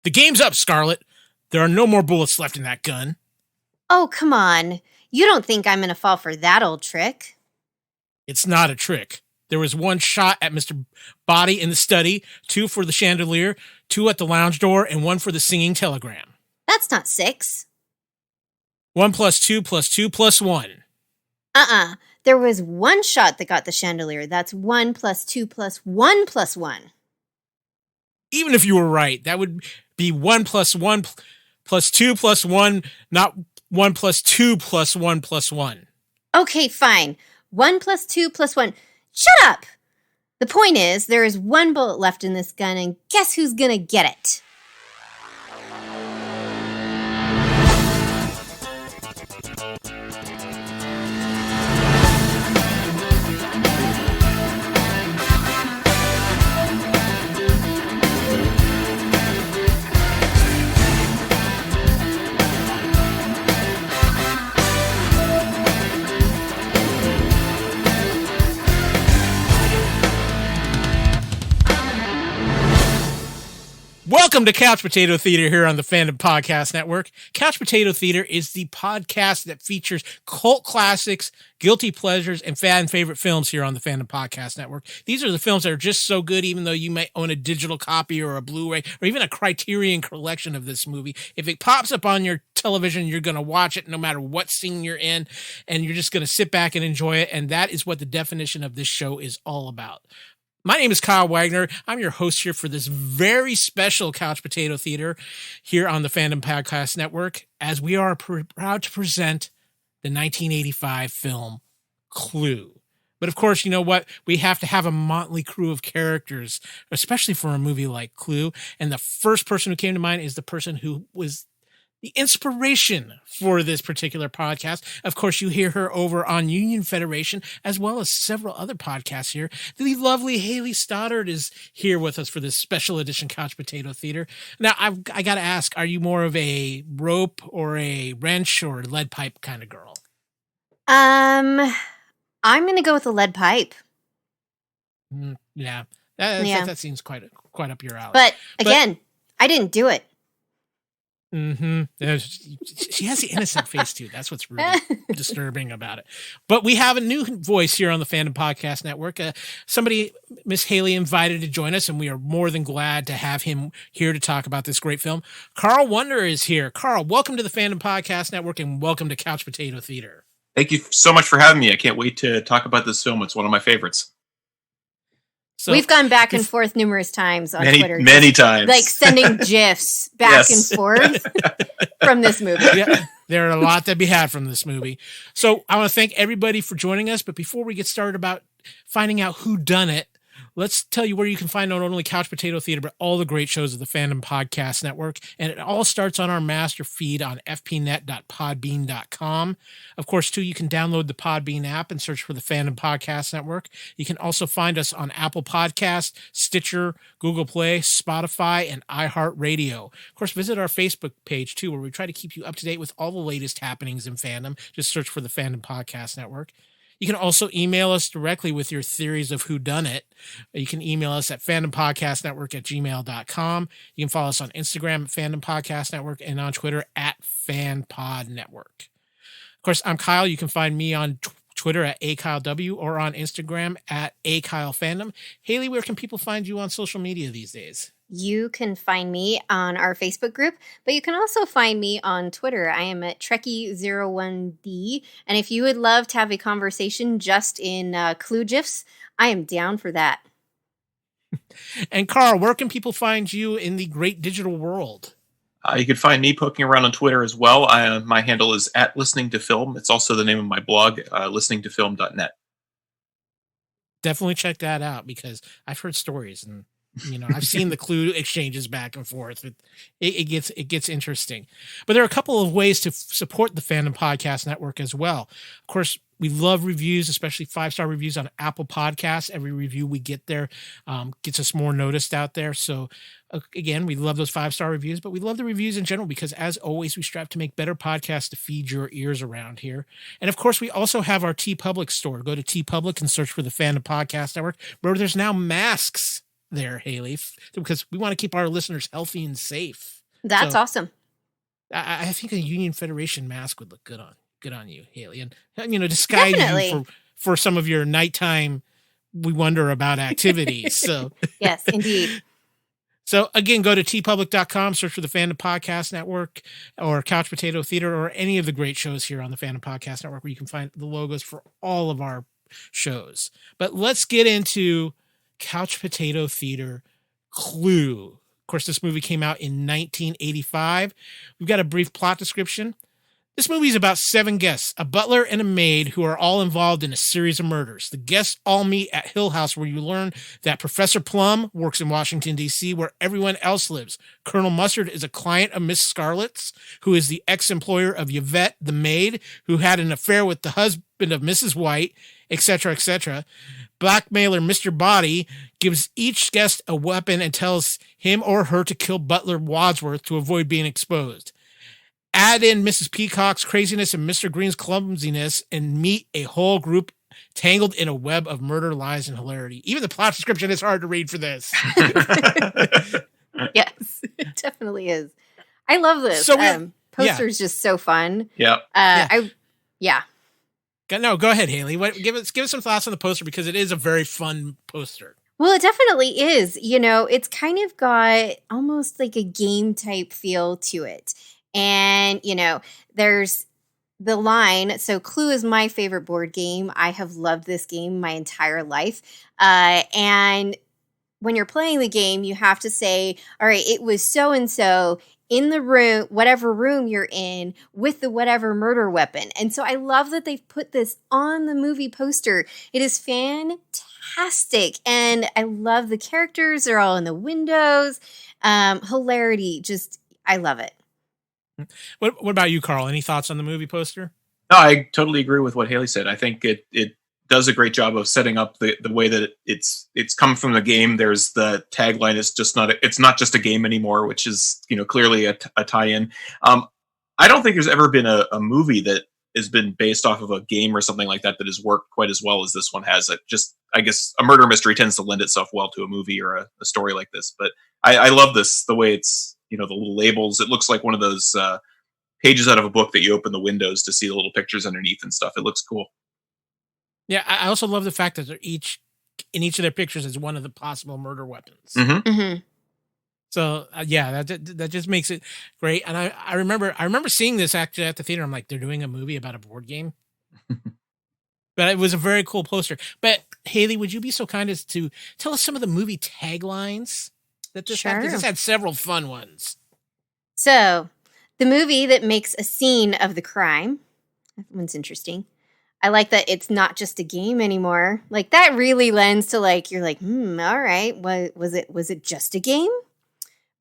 The game's up, Scarlet. There are no more bullets left in that gun. Oh, come on. You don't think I'm going to fall for that old trick? It's not a trick. There was 1 shot at Mr. Body in the study, 2 for the chandelier, 2 at the lounge door, and 1 for the singing telegram. That's not 6. 1 plus 2 plus 2 plus 1. There was 1 shot that got the chandelier. That's 1 plus 2 plus 1 plus 1. Even if you were right, that would be 1 plus 1 plus 2 plus 1, not 1 plus 2 plus 1 plus 1. Okay, fine. 1 plus 2 plus 1. Shut up! The point is, there is 1 bullet left in this gun, and guess who's gonna get it? Welcome to Couch Potato Theater here on the Fandom Podcast Network. Couch Potato Theater is the podcast that features cult classics, guilty pleasures, and fan favorite films here on the Fandom Podcast Network. These are the films that are just so good, even though you may own a digital copy or a Blu-ray or even a Criterion collection of this movie. If it pops up on your television, you're going to watch it no matter what scene you're in, and you're just going to sit back and enjoy it. And that is what the definition of this show is all about. My name is Kyle Wagner. I'm your host here for this very special Couch Potato Theater here on the Fandom Podcast Network, as we are proud to present the 1985 film Clue. But of course, you know what? We have to have a motley crew of characters, especially for a movie like Clue. And the first person who came to mind is the person who was the inspiration for this particular podcast. Of course, you hear her over on Union Federation, as well as several other podcasts here. The lovely Hayley Stoddard is here with us for this special edition Couch Potato Theater. Now, I got to ask, are you more of a rope or a wrench or lead pipe kind of girl? I'm going to go with a lead pipe. Yeah. That seems quite up your alley. But again, I didn't do it. Mm-hmm. She has the innocent face too. That's what's really disturbing about it. But we have a new voice here on the Fandom Podcast Network. Somebody Miss Hayley invited to join us, and we are more than glad to have him here to talk about this great film. Carl Wagner is here. Carl, welcome to the Fandom Podcast Network, and welcome to Couch Potato Theater. Thank you so much for having me. I can't wait to talk about this film. It's one of my favorites. So, we've gone back and forth numerous times on Twitter. Many times. Like sending GIFs back and forth from this movie. Yeah, there are a lot to be had from this movie. So I want to thank everybody for joining us. But before we get started about finding out who done it, let's tell you where you can find not only Couch Potato Theater, but all the great shows of the Fandom Podcast Network. And it all starts on our master feed on fpnet.podbean.com. Of course, too, you can download the Podbean app and search for the Fandom Podcast Network. You can also find us on Apple Podcasts, Stitcher, Google Play, Spotify, and iHeartRadio. Of course, visit our Facebook page, too, where we try to keep you up to date with all the latest happenings in fandom. Just search for the Fandom Podcast Network. You can also email us directly with your theories of whodunit. You can email us at fandompodcastnetwork@gmail.com. You can follow us on Instagram at Fandom Podcast Network and on Twitter at FanPodNetwork. Of course, I'm Kyle. You can find me on Twitter at AKyleW or on Instagram at AKyleFandom. Hayley, where can people find you on social media these days? You can find me on our Facebook group, but you can also find me on Twitter. I am at Trekkie01D, and if you would love to have a conversation just in Clue GIFs, I am down for that. And Carl, where can people find you in the great digital world? You can find me poking around on Twitter as well. My handle is at Listening to Film. It's also the name of my blog, listeningtofilm.net. Definitely check that out, because I've heard stories and I've seen the Clue exchanges back and forth. It gets interesting. But there are a couple of ways to support the Fandom Podcast Network as well. Of course, we love reviews, especially 5-star reviews on Apple Podcasts. Every review we get there gets us more noticed out there. So again, we love those 5-star reviews, but we love the reviews in general because, as always, we strive to make better podcasts to feed your ears around here. And of course, we also have our TeePublic store. Go to TeePublic and search for the Fandom Podcast Network, where there's now masks there, Hayley, because we want to keep our listeners healthy and safe. That's awesome. I think a Union Federation mask would look good on you, Hayley, and disguise you for some of your nighttime we wonder about activities. So yes, indeed. So again, go to tpublic.com, search for the Fandom Podcast Network or Couch Potato Theater or any of the great shows here on the Fandom Podcast Network where you can find the logos for all of our shows. But let's get into Couch Potato Theater Clue. Of course, this movie came out in 1985. We've got a brief plot description. This movie is about 7 guests, a butler and a maid who are all involved in a series of murders. The guests all meet at Hill House, where you learn that Professor Plum works in Washington, D.C., where everyone else lives. Colonel Mustard is a client of Miss Scarlett's, who is the ex-employer of Yvette, the maid, who had an affair with the husband of Mrs. White, etc., etc. Blackmailer Mr. Body gives each guest a weapon and tells him or her to kill Butler Wadsworth to avoid being exposed. Add in Mrs. Peacock's craziness and Mr. Green's clumsiness and meet a whole group tangled in a web of murder, lies, and hilarity. Even the plot description is hard to read for this. Yes, it definitely is. I love this. So poster's just so fun. Yeah. No, go ahead, Hayley. Give us some thoughts on the poster because it is a very fun poster. Well, it definitely is. It's kind of got almost like a game type feel to it. And, there's the line. So Clue is my favorite board game. I have loved this game my entire life. And when you're playing the game, you have to say, all right, it was so-and-so in the room, whatever room you're in, with the whatever murder weapon. And so I love that they've put this on the movie poster. It is fantastic. And I love the characters. They're all in the windows. Hilarity. I love it. What about you, Carl? Any thoughts on the movie poster? No, I totally agree with what Hayley said. I think it does a great job of setting up the way that it's come from the game. There's the tagline. It's not just a game anymore, which is clearly a tie-in. I don't think there's ever been a movie that has been based off of a game or something like that has worked quite as well as this one has. I guess a murder mystery tends to lend itself well to a movie or a story like this. But I love this, the way it's, the little labels. It looks like one of those pages out of a book that you open the windows to see the little pictures underneath and stuff. It looks cool. Yeah, I also love the fact that they're in each of their pictures is one of the possible murder weapons. Mm-hmm. Mm-hmm. So that just makes it great. And I remember seeing this actually at the theater. I'm like, they're doing a movie about a board game. But it was a very cool poster. But Hayley, would you be so kind as to tell us some of the movie taglines that this had? Because this had several fun ones. So, the movie that makes a scene of the crime. That one's interesting. I like that it's not just a game anymore. Like, that really lends to you're like, all right. Was it just a game?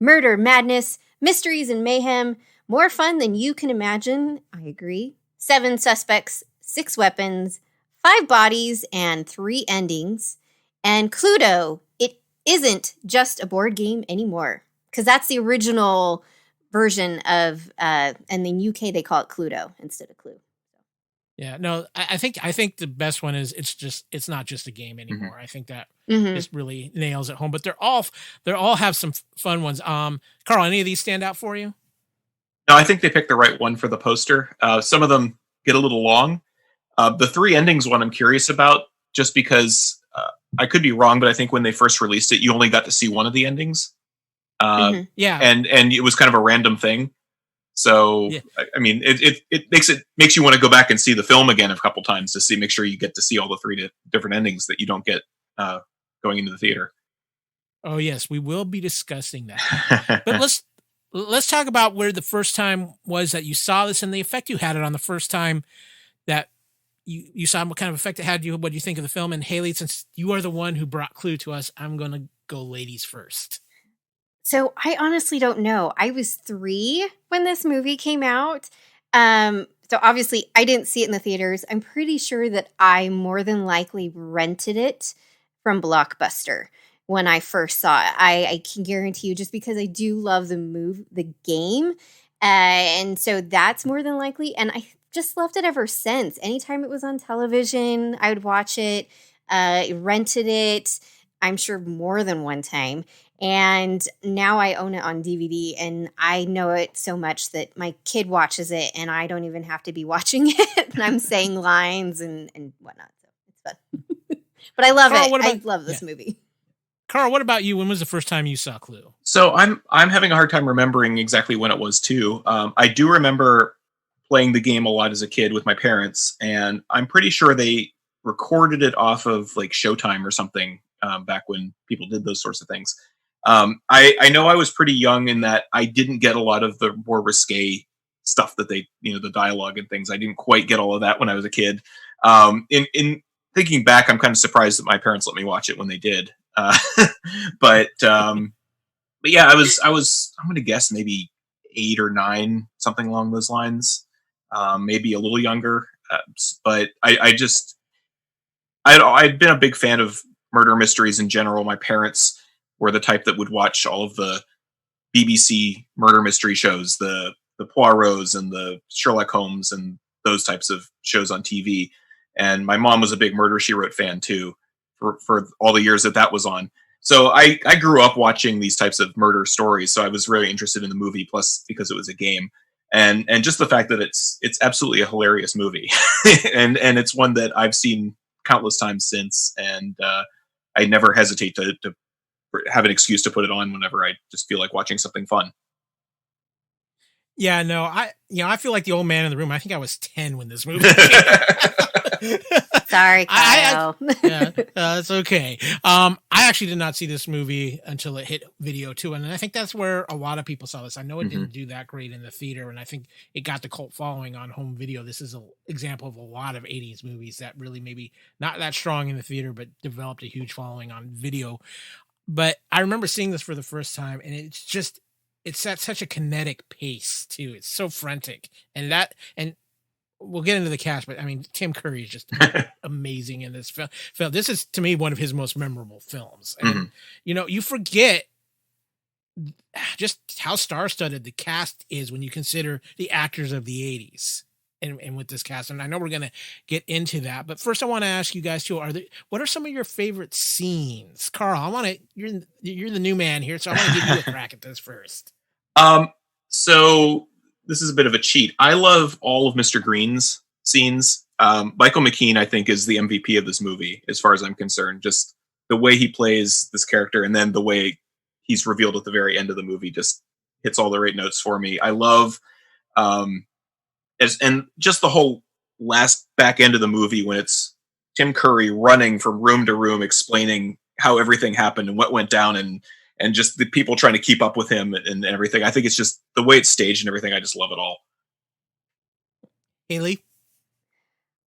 Murder, madness, mysteries, and mayhem. More fun than you can imagine. I agree. 7 suspects, 6 weapons, 5 bodies, and 3 endings. And Cluedo, it isn't just a board game anymore. Because that's the original version of, and in UK they call it Cluedo instead of Clue. Yeah, no, I think the best one is it's not just a game anymore. Mm-hmm. I think that just really nails it home. But they're all have some fun ones. Carl, any of these stand out for you? No, I think they picked the right one for the poster. Some of them get a little long. The 3 endings one I'm curious about, just because I could be wrong, but I think when they first released it, you only got to see one of the endings. Yeah, and it was kind of a random thing. So yeah. I mean, it makes you want to go back and see the film again a couple times to make sure you get to see all the 3 different endings that you don't get going into the theater. Oh yes, we will be discussing that. But let's talk about where the first time was that you saw this and the effect you had it on the first time that you saw, what kind of effect it had you. What do you think of the film? And Hayley, since you are the one who brought Clue to us, I'm going to go ladies first. So I honestly don't know. I was 3 when this movie came out. So obviously I didn't see it in the theaters. I'm pretty sure that I more than likely rented it from Blockbuster when I first saw it. I can guarantee you, just because I do love the game. And so that's more than likely. And I just loved it ever since. Anytime it was on television, I would watch it, rented it. I'm sure more than one time. And now I own it on DVD, and I know it so much that my kid watches it and I don't even have to be watching it. And I'm saying lines and whatnot. So it's fun. But I love Carl, it. I love this movie. Carl, what about you? When was the first time you saw Clue? So I'm having a hard time remembering exactly when it was too. I do remember playing the game a lot as a kid with my parents, and I'm pretty sure they recorded it off of like Showtime or something back when people did those sorts of things. I know I was pretty young in that I didn't get a lot of the more risque stuff that they, the dialogue and things. I didn't quite get all of that when I was a kid. In thinking back, I'm kind of surprised that my parents let me watch it when they did. But yeah, I was, I'm going to guess maybe 8 or 9, something along those lines. Maybe a little younger. But I'd been a big fan of murder mysteries in general. My parents were the type that would watch all of the BBC murder mystery shows, the Poirots and the Sherlock Holmes and those types of shows on TV. And my mom was a big Murder, She Wrote fan too, for all the years that was on. So I grew up watching these types of murder stories. So I was really interested in the movie, plus because it was a game. And just the fact that it's absolutely a hilarious movie. and it's one that I've seen countless times since. And I never hesitate to have an excuse to put it on whenever I just feel like watching something fun. Yeah, no, I feel like the old man in the room. I think I was 10 when this movie came out. Sorry, Kyle. It's okay. I actually did not see this movie until it hit video too, and I think that's where a lot of people saw this. I know it didn't do that great in the theater, and I think it got the cult following on home video. This is an example of a lot of 80s movies that really maybe not that strong in the theater, but developed a huge following on video. But I remember seeing this for the first time, and it's at such a kinetic pace too. It's so frantic, and we'll get into the cast, but I mean, Tim Curry is just amazing in this film. This is, to me, one of his most memorable films. And, you forget just how star-studded the cast is when you consider the actors of the 80s and with this cast. And I know we're going to get into that, but first I want to ask you guys too, what are some of your favorite scenes? Carl, you're the new man here, so I want to give you a crack at this first. So this is a bit of a cheat. I love all of Mr. Green's scenes. Michael McKean, I think, is the MVP of this movie, as far as I'm concerned. Just the way he plays this character, and then the way he's revealed at the very end of the movie just hits all the right notes for me. I love, and just the whole last back end of the movie when it's Tim Curry running from room to room, explaining how everything happened and what went down, and just the people trying to keep up with him and everything. I think it's just the way it's staged and everything. I just love it all. Hayley?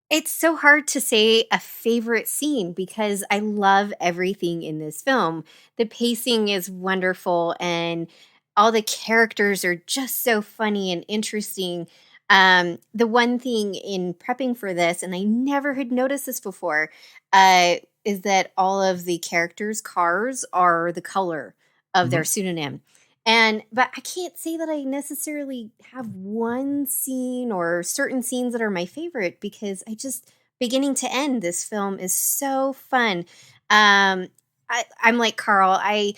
It's so hard to say a favorite scene because I love everything in this film. The pacing is wonderful and all the characters are just so funny and interesting. The one thing in prepping for this, and I never had noticed this before, is that all of the characters' cars are the color of their pseudonym. But I can't say that I necessarily have one scene or certain scenes that are my favorite because I just, beginning to end, this film is so fun. I'm like Carl. I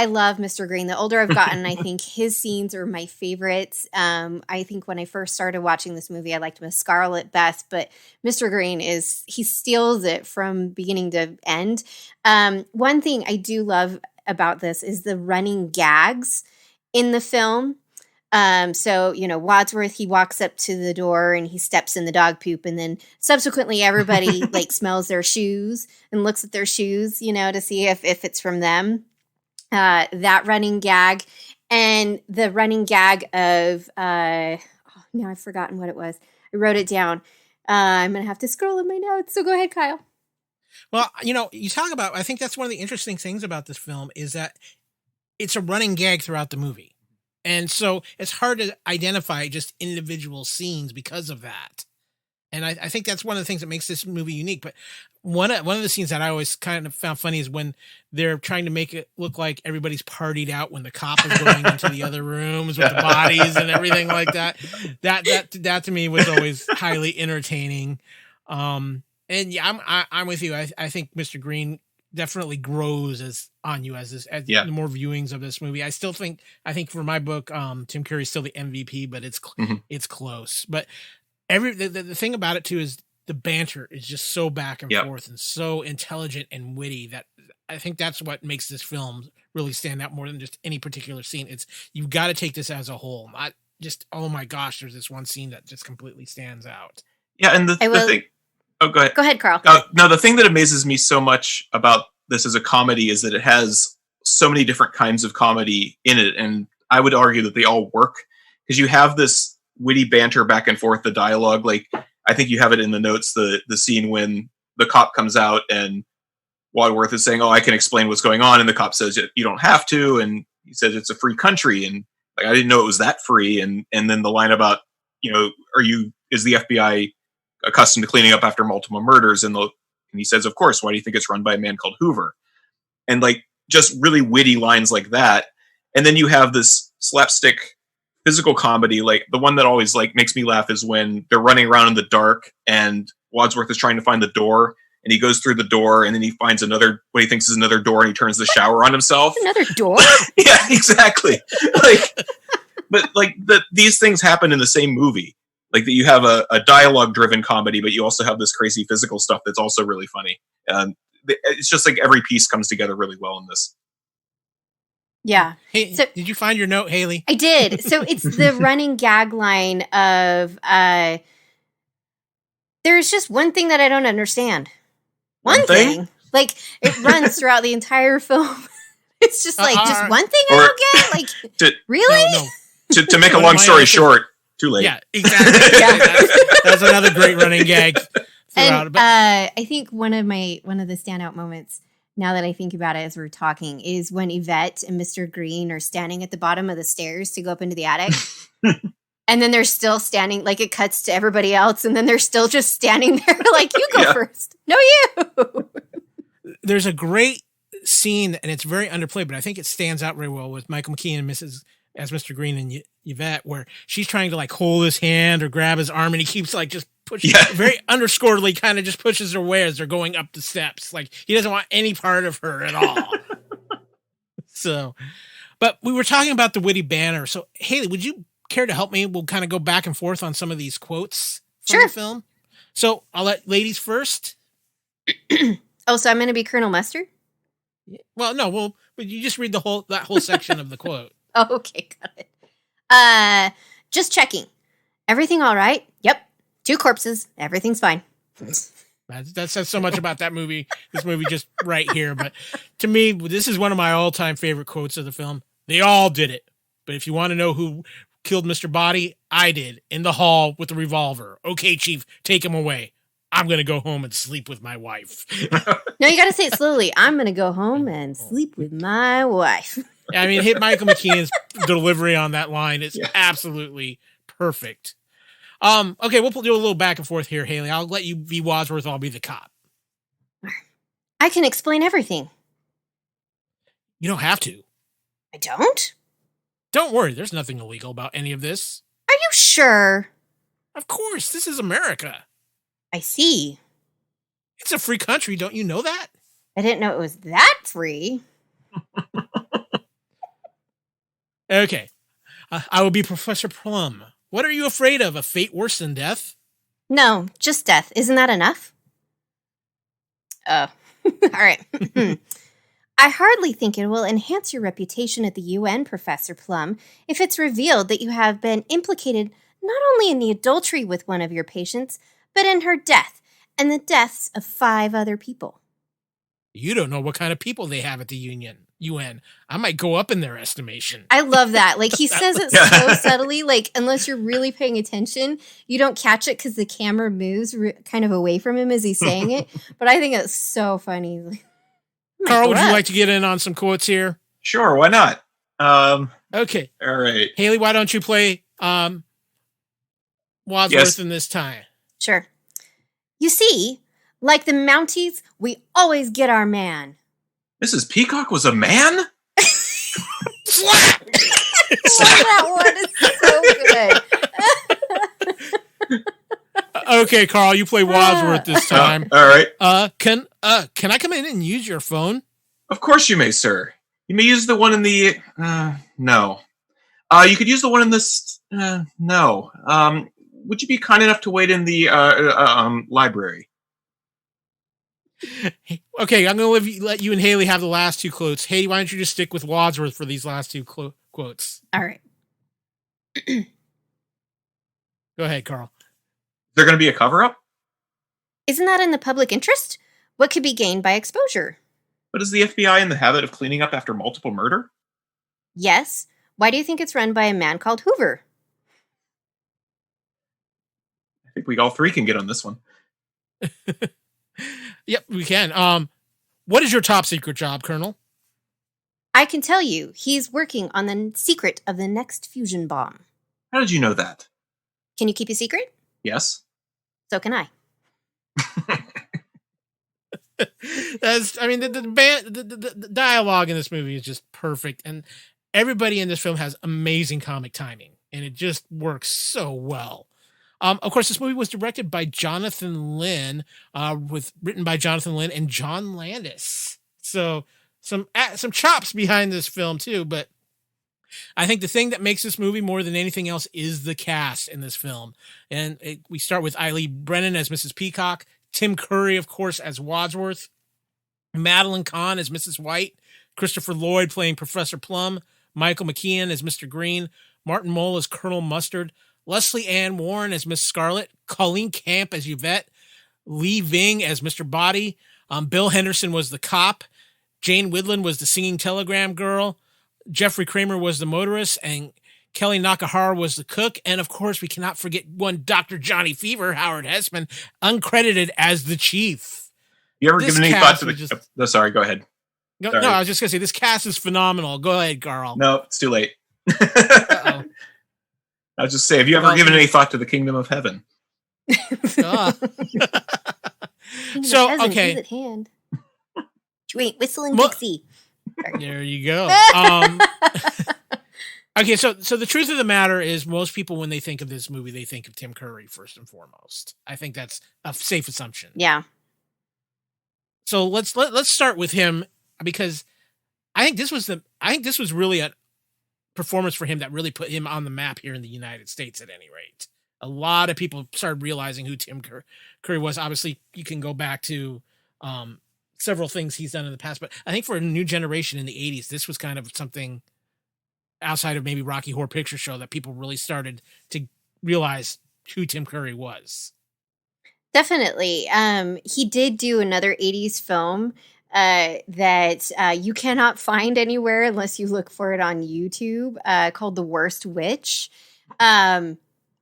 love Mr. Green. The older I've gotten, I think his scenes are my favorites. I think when I first started watching this movie, I liked Miss Scarlet best, but Mr. Green he steals it from beginning to end. One thing I do love about this is the running gags in the film. So, Wadsworth, he walks up to the door and he steps in the dog poop, and then subsequently everybody like smells their shoes and looks at their shoes, to see if it's from them. That running gag and the running gag of now I've forgotten what it was. I wrote it down. I'm gonna have to scroll in my notes, so go ahead, Kyle. Well, you talk about, I think that's one of the interesting things about this film is that it's a running gag throughout the movie. And so it's hard to identify just individual scenes because of that. And I think that's one of the things that makes this movie unique. But one of the scenes that I always kind of found funny is when they're trying to make it look like everybody's partied out when the cop is going into the other rooms with the bodies and everything like that. That to me was always highly entertaining. And yeah, I'm with you. I think Mr. Green definitely grows on you as the more viewings of this movie. I think for my book, Tim Curry's still the MVP, but it's close. But the thing about it too is the banter is just so back and forth and so intelligent and witty that I think that's what makes this film really stand out more than just any particular scene. It's, you've got to take this as a whole, not just, oh my gosh, there's this one scene that just completely stands out. Yeah, and the thing. Oh, go ahead. Go ahead, Carl. No, the thing that amazes me so much about this as a comedy is that it has so many different kinds of comedy in it, and I would argue that they all work because you have this witty banter back and forth, the dialogue. Like, I think you have it in the notes, the scene when the cop comes out and Wadsworth is saying, "Oh, I can explain what's going on," and the cop says, "You don't have to," and he says, "It's a free country," and like, I didn't know it was that free. And then the line about, is the FBI accustomed to cleaning up after multiple murders? And he says, "Of course. Why do you think it's run by a man called Hoover?" And like, just really witty lines like that. And then you have this slapstick physical comedy. Like, the one that always like makes me laugh is when they're running around in the dark and Wadsworth is trying to find the door, and he goes through the door, and then he finds what he thinks is another door, and he turns the shower on himself. Another door? Yeah, exactly. But these things happen in the same movie. Like, that you have a dialogue-driven comedy, but you also have this crazy physical stuff that's also really funny. It's just like every piece comes together really well in this. Yeah. Hey, so, did you find your note, Hayley? I did. So it's the running gag line of, there's just one thing that I don't understand. One thing? Like, it runs throughout the entire film. It's just like, just one thing I don't get? Like, really? No. To make a long story short, too late. Yeah, exactly. That's another great running gag throughout. And I think one of the standout moments, now that I think about it as we're talking, is when Yvette and Mr. Green are standing at the bottom of the stairs to go up into the attic. And then they're still standing, like, it cuts to everybody else, and then they're still just standing there like, you go first. No, you. There's a great scene, and it's very underplayed, but I think it stands out very well with Michael McKean and as Mr. Green and Yvette, where she's trying to like hold his hand or grab his arm, and he keeps like just pushing, very underscoredly, kind of just pushes her away as they're going up the steps. Like, he doesn't want any part of her at all. So, but we were talking about the witty banter. So, Hayley, would you care to help me? We'll kind of go back and forth on some of these quotes from the film. So I'll let ladies first. Oh, so I'm going to be Colonel Mustard? Well, no, but you just read that whole section of the quote. Oh, okay, got it. Just checking. Everything all right? Yep. 2 corpses. Everything's fine. That says so much about that movie. This movie just right here. But to me, this is one of my all-time favorite quotes of the film. They all did it. But if you want to know who killed Mr. Body, I did, in the hall with the revolver. Okay, Chief, take him away. I'm going to go home and sleep with my wife. No, you got to say it slowly. I'm going to go home and sleep with my wife. I mean, Michael McKean's delivery on that line is absolutely perfect. Okay, we'll do a little back and forth here, Hayley. I'll let you be Wadsworth. I'll be the cop. I can explain everything. You don't have to. I don't? Don't worry. There's nothing illegal about any of this. Are you sure? Of course. This is America. I see. It's a free country. Don't you know that? I didn't know it was that free. Okay. I will be Professor Plum. What are you afraid of? A fate worse than death? No, just death. Isn't that enough? All right. I hardly think it will enhance your reputation at the UN, Professor Plum, if it's revealed that you have been implicated not only in the adultery with one of your patients, but in her death and the deaths of 5 other people. You don't know what kind of people they have at the UN. I might go up in their estimation. I love that. Like, he says it so subtly, like, unless you're really paying attention, you don't catch it because the camera moves kind of away from him as he's saying it. But I think it's so funny. Carl, would you like to get in on some quotes here? Sure, why not? Okay. All right. Hayley, why don't you play Wadsworth in this time? Sure. You see, like the Mounties, we always get our man. Mrs. Peacock was a man? Slap! That one is so good. Okay, Carl, you play Wadsworth this time. All right. Can I come in and use your phone? Of course you may, sir. You may use the one in the... no. You could use the one in this... no. Would you be kind enough to wait in the library? Okay, I'm going to let you and Hayley have the last two quotes. Hayley, why don't you just stick with Wadsworth for these last two quotes? All right. Go ahead, Carl. Is there going to be a cover-up? Isn't that in the public interest? What could be gained by exposure? But is the FBI in the habit of cleaning up after multiple murder? Yes. Why do you think it's run by a man called Hoover? I think we all three can get on this one. Yep, we can. What is your top secret job, Colonel? I can tell you, he's working on the secret of the next fusion bomb. How did you know that? Can you keep a secret? Yes. So can I. The dialogue in this movie is just perfect, and everybody in this film has amazing comic timing, and it just works so well. Of course, this movie was directed by Jonathan Lynn, written by Jonathan Lynn and John Landis. So some chops behind this film too, but I think the thing that makes this movie more than anything else is the cast in this film. And we start with Eileen Brennan as Mrs. Peacock, Tim Curry, of course, as Wadsworth, Madeline Kahn as Mrs. White, Christopher Lloyd playing Professor Plum, Michael McKean as Mr. Green, Martin Mull as Colonel Mustard, Leslie Ann Warren as Miss Scarlet, Colleen Camp as Yvette, Lee Ving as Mr. Body, Bill Henderson was the cop, Jane Widland was the singing telegram girl, Jeffrey Kramer was the motorist, and Kelly Nakahara was the cook. And of course, we cannot forget one Dr. Johnny Fever, Howard Hessman, uncredited as the chief. You ever given any thought to the... sorry, go ahead. No, I was just going to say, this cast is phenomenal. Go ahead, Carl. No, it's too late. I was just saying, have you ever given any thought to the kingdom of heaven? So, okay. At hand. You ain't whistling Dixie. There you go. Okay, so the truth of the matter is, most people, when they think of this movie, they think of Tim Curry first and foremost. I think that's a safe assumption. Yeah. So let's start with him, because I think this was really a performance for him that really put him on the map here in the United States. At any rate, a lot of people started realizing who Tim Curry was. Obviously, you can go back to several things he's done in the past, but I think for a new generation in the 80s, this was kind of something outside of maybe Rocky Horror Picture Show that people really started to realize who Tim Curry was. Definitely. He did do another 80s film that you cannot find anywhere unless you look for it on YouTube, called The Worst Witch. Has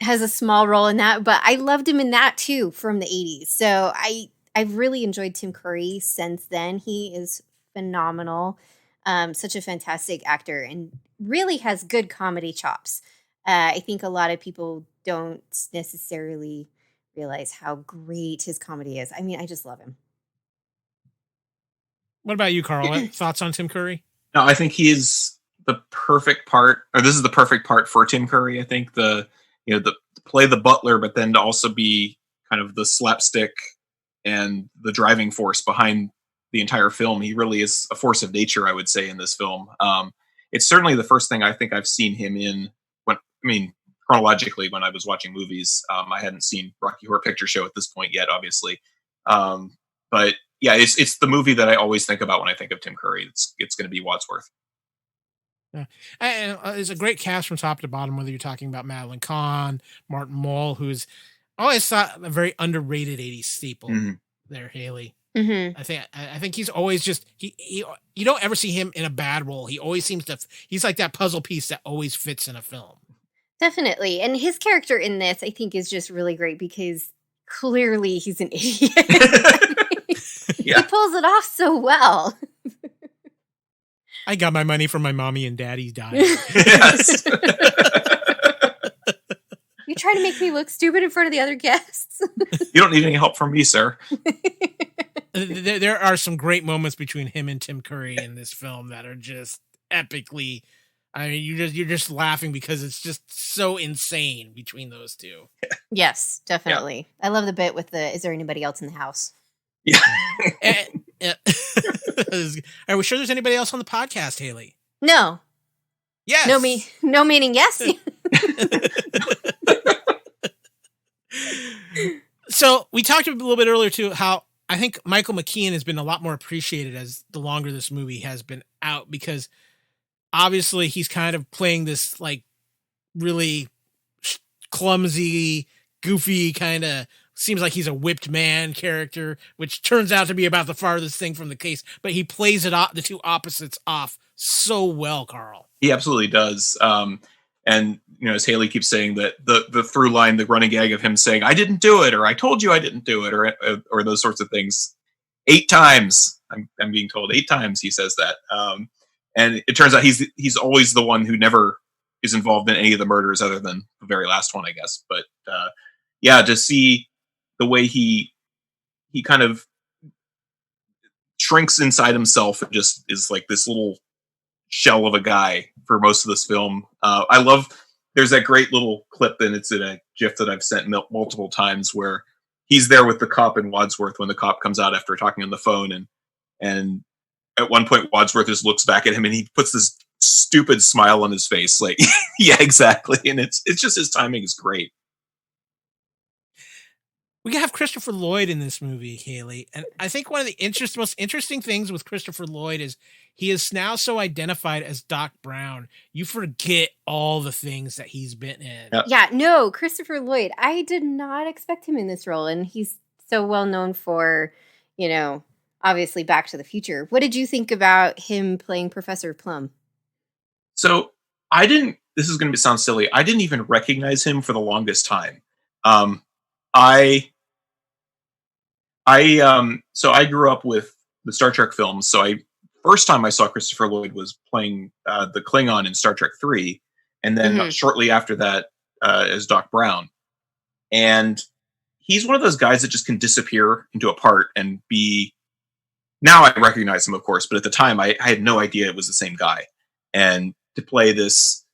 a small role in that, but I loved him in that too from the 80s. So I've really enjoyed Tim Curry since then. He is phenomenal. Such a fantastic actor and really has good comedy chops. I think a lot of people don't necessarily realize how great his comedy is. I mean, I just love him. What about you, Carl? Thoughts on Tim Curry? No, I think he is the perfect part, or this is the perfect part for Tim Curry. I think the play the butler, but then to also be kind of the slapstick and the driving force behind the entire film. He really is a force of nature, I would say, in this film. It's certainly the first thing I think I've seen him in. Chronologically, when I was watching movies, I hadn't seen Rocky Horror Picture Show at this point yet, obviously. But yeah, it's the movie that I always think about when I think of Tim Curry. It's going to be Wadsworth. Yeah. And it's a great cast from top to bottom, whether you're talking about Madeline Kahn, Martin Mull, who's always thought a very underrated 80s staple there, Hayley. Mm-hmm. I think he's always just he you don't ever see him in a bad role. He always seems to he's like that puzzle piece that always fits in a film. Definitely. And his character in this, I think, is just really great because clearly he's an idiot. Yeah. He pulls it off so well. I got my money from my mommy and daddy's died. Yes. You try to make me look stupid in front of the other guests. You don't need any help from me, sir. There are some great moments between him and Tim Curry in this film that are just epically. I mean, you're just laughing because it's just so insane between those two. Yes, definitely. Yeah. I love the bit with is there anybody else in the house? Yeah. Are we sure there's anybody else on the podcast, Hayley? No. Yes. No meaning yes. So we talked a little bit earlier too how I think Michael McKean has been a lot more appreciated as the longer this movie has been out, because obviously he's kind of playing this like really clumsy, goofy kind of, seems like he's a whipped man character, which turns out to be about the farthest thing from the case, but he plays the two opposites off so well, Carl. He absolutely does. And, as Hayley keeps saying, that the through line, the running gag of him saying, I didn't do it, or I told you I didn't do it, or those sorts of things. 8 times, I'm being told 8 times he says that. And it turns out he's always the one who never is involved in any of the murders other than the very last one, I guess. But to see the way he kind of shrinks inside himself and just is like this little shell of a guy for most of this film. I love, there's that great little clip, and it's in a GIF that I've sent multiple times, where he's there with the cop in Wadsworth when the cop comes out after talking on the phone, and at one point Wadsworth just looks back at him and he puts this stupid smile on his face, like, yeah, exactly. And it's just, his timing is great. We have Christopher Lloyd in this movie, Hayley. And I think one of the most interesting things with Christopher Lloyd is he is now so identified as Doc Brown. You forget all the things that he's been in. Yeah, no, Christopher Lloyd. I did not expect him in this role. And he's so well known for, obviously Back to the Future. What did you think about him playing Professor Plum? So this is going to sound silly, I didn't even recognize him for the longest time. So I grew up with the Star Trek films. So first time I saw Christopher Lloyd was playing the Klingon in Star Trek 3, and then shortly after that as Doc Brown. And he's one of those guys that just can disappear into a part and be. Now I recognize him, of course, but at the time I had no idea it was the same guy. And to play this,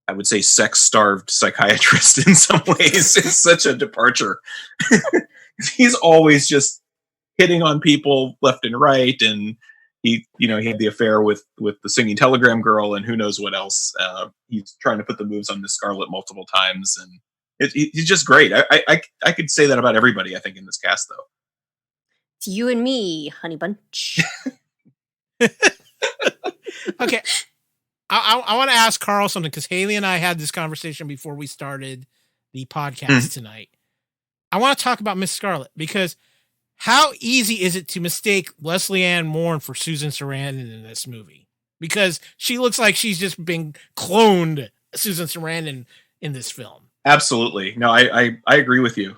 I would say, sex-starved psychiatrist in some ways is such a departure. He's always just hitting on people left and right, and he had the affair with the singing telegram girl, and who knows what else. He's trying to put the moves on Miss Scarlet multiple times, and he's just great. I could say that about everybody, I think, in this cast, though. It's you and me, honey bunch. Okay, I want to ask Carl something, because Hayley and I had this conversation before we started the podcast tonight. I want to talk about Miss Scarlet, because how easy is it to mistake Leslie Ann Moore for Susan Sarandon in this movie? Because she looks like she's just been cloned Susan Sarandon in this film. Absolutely. No, I agree with you.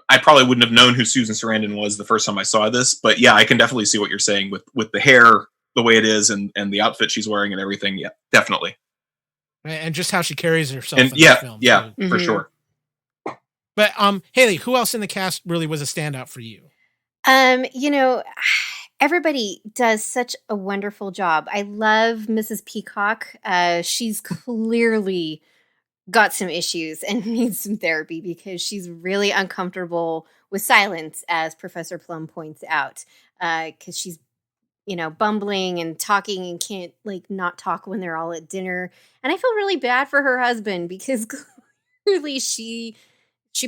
I probably wouldn't have known who Susan Sarandon was the first time I saw this, but yeah, I can definitely see what you're saying with the hair the way it is, and the outfit she's wearing and everything. Yeah, definitely. And just how she carries herself in the film. Yeah, for sure. But Hayley, who else in the cast really was a standout for you? Everybody does such a wonderful job. I love Mrs. Peacock. She's clearly got some issues and needs some therapy, because she's really uncomfortable with silence, as Professor Plum points out, because she's bumbling and talking and can't not talk when they're all at dinner. And I feel really bad for her husband, because clearly she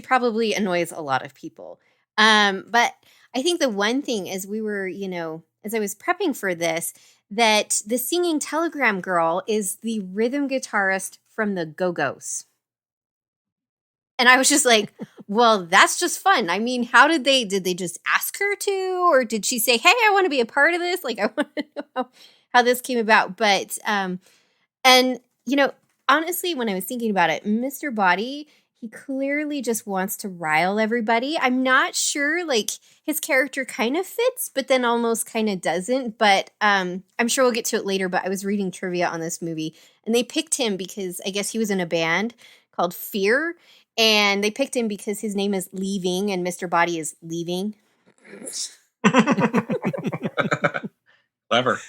probably annoys a lot of people. But I think the one thing, as we were, as I was prepping for this, that the singing telegram girl is the rhythm guitarist from the Go-Go's. And I was just like, well, that's just fun. I mean, did they just ask her to, or did she say, hey, I want to be a part of this? I want to know how this came about. But, honestly, when I was thinking about it, Mr. Body, he clearly just wants to rile everybody. I'm not sure, his character kind of fits, but then almost kind of doesn't. But I'm sure we'll get to it later, but I was reading trivia on this movie, and they picked him because I guess he was in a band called Fear. And they picked him because his name is Leaving and Mr. Body is leaving. Clever.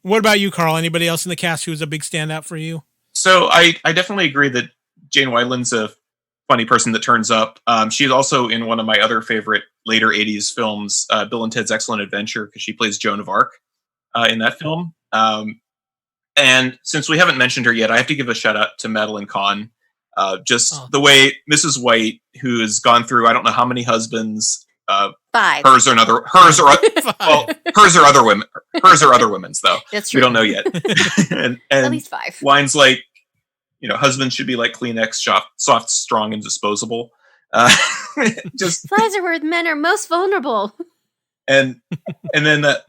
What about you, Carl? Anybody else in the cast who was a big standout for you? So I definitely agree that Jane Wyland's a funny person that turns up. She's also in one of my other favorite later 80s films, Bill and Ted's Excellent Adventure, because she plays Joan of Arc in that film. And since we haven't mentioned her yet, I have to give a shout out to Madeline Kahn. The way Mrs. White, who has gone through, I don't know how many husbands, 5. hers or other women, hers or other women's though. That's true. We don't know yet. and At least 5. Lines like, husbands should be like Kleenex, soft, strong, and disposable. Just flies are where men are most vulnerable. And then the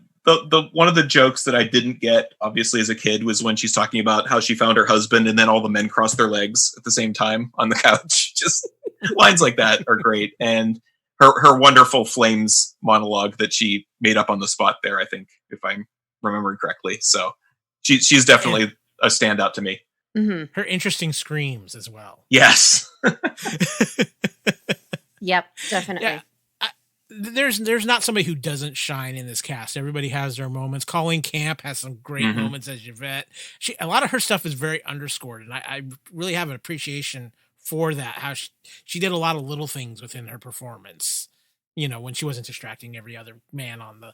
one of the jokes that I didn't get, obviously, as a kid, was when she's talking about how she found her husband, and then all the men cross their legs at the same time on the couch. Just lines like that are great, and her wonderful flames monologue that she made up on the spot there, I think, if I'm remembering correctly. So she's definitely a standout to me. Mm-hmm. Her interesting screams as well. Yes. Yep, definitely. Yeah. There's not somebody who doesn't shine in this cast. Everybody has their moments. Colleen Camp has some great moments as Yvette. A lot of her stuff is very underscored, and I really have an appreciation for that. How she did a lot of little things within her performance. When she wasn't distracting every other man on the.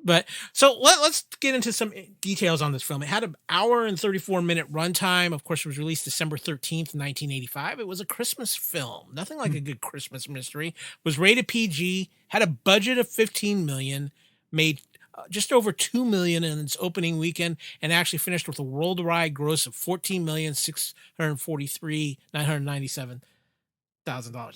But so let's get into some details on this film. It had an hour and 34-minute runtime. Of course, it was released December 13th, 1985. It was a Christmas film. Nothing like a good Christmas mystery. Was rated PG, had a budget of $15 million, made just over $2 million in its opening weekend, and actually finished with a worldwide gross of $14,643,997,000.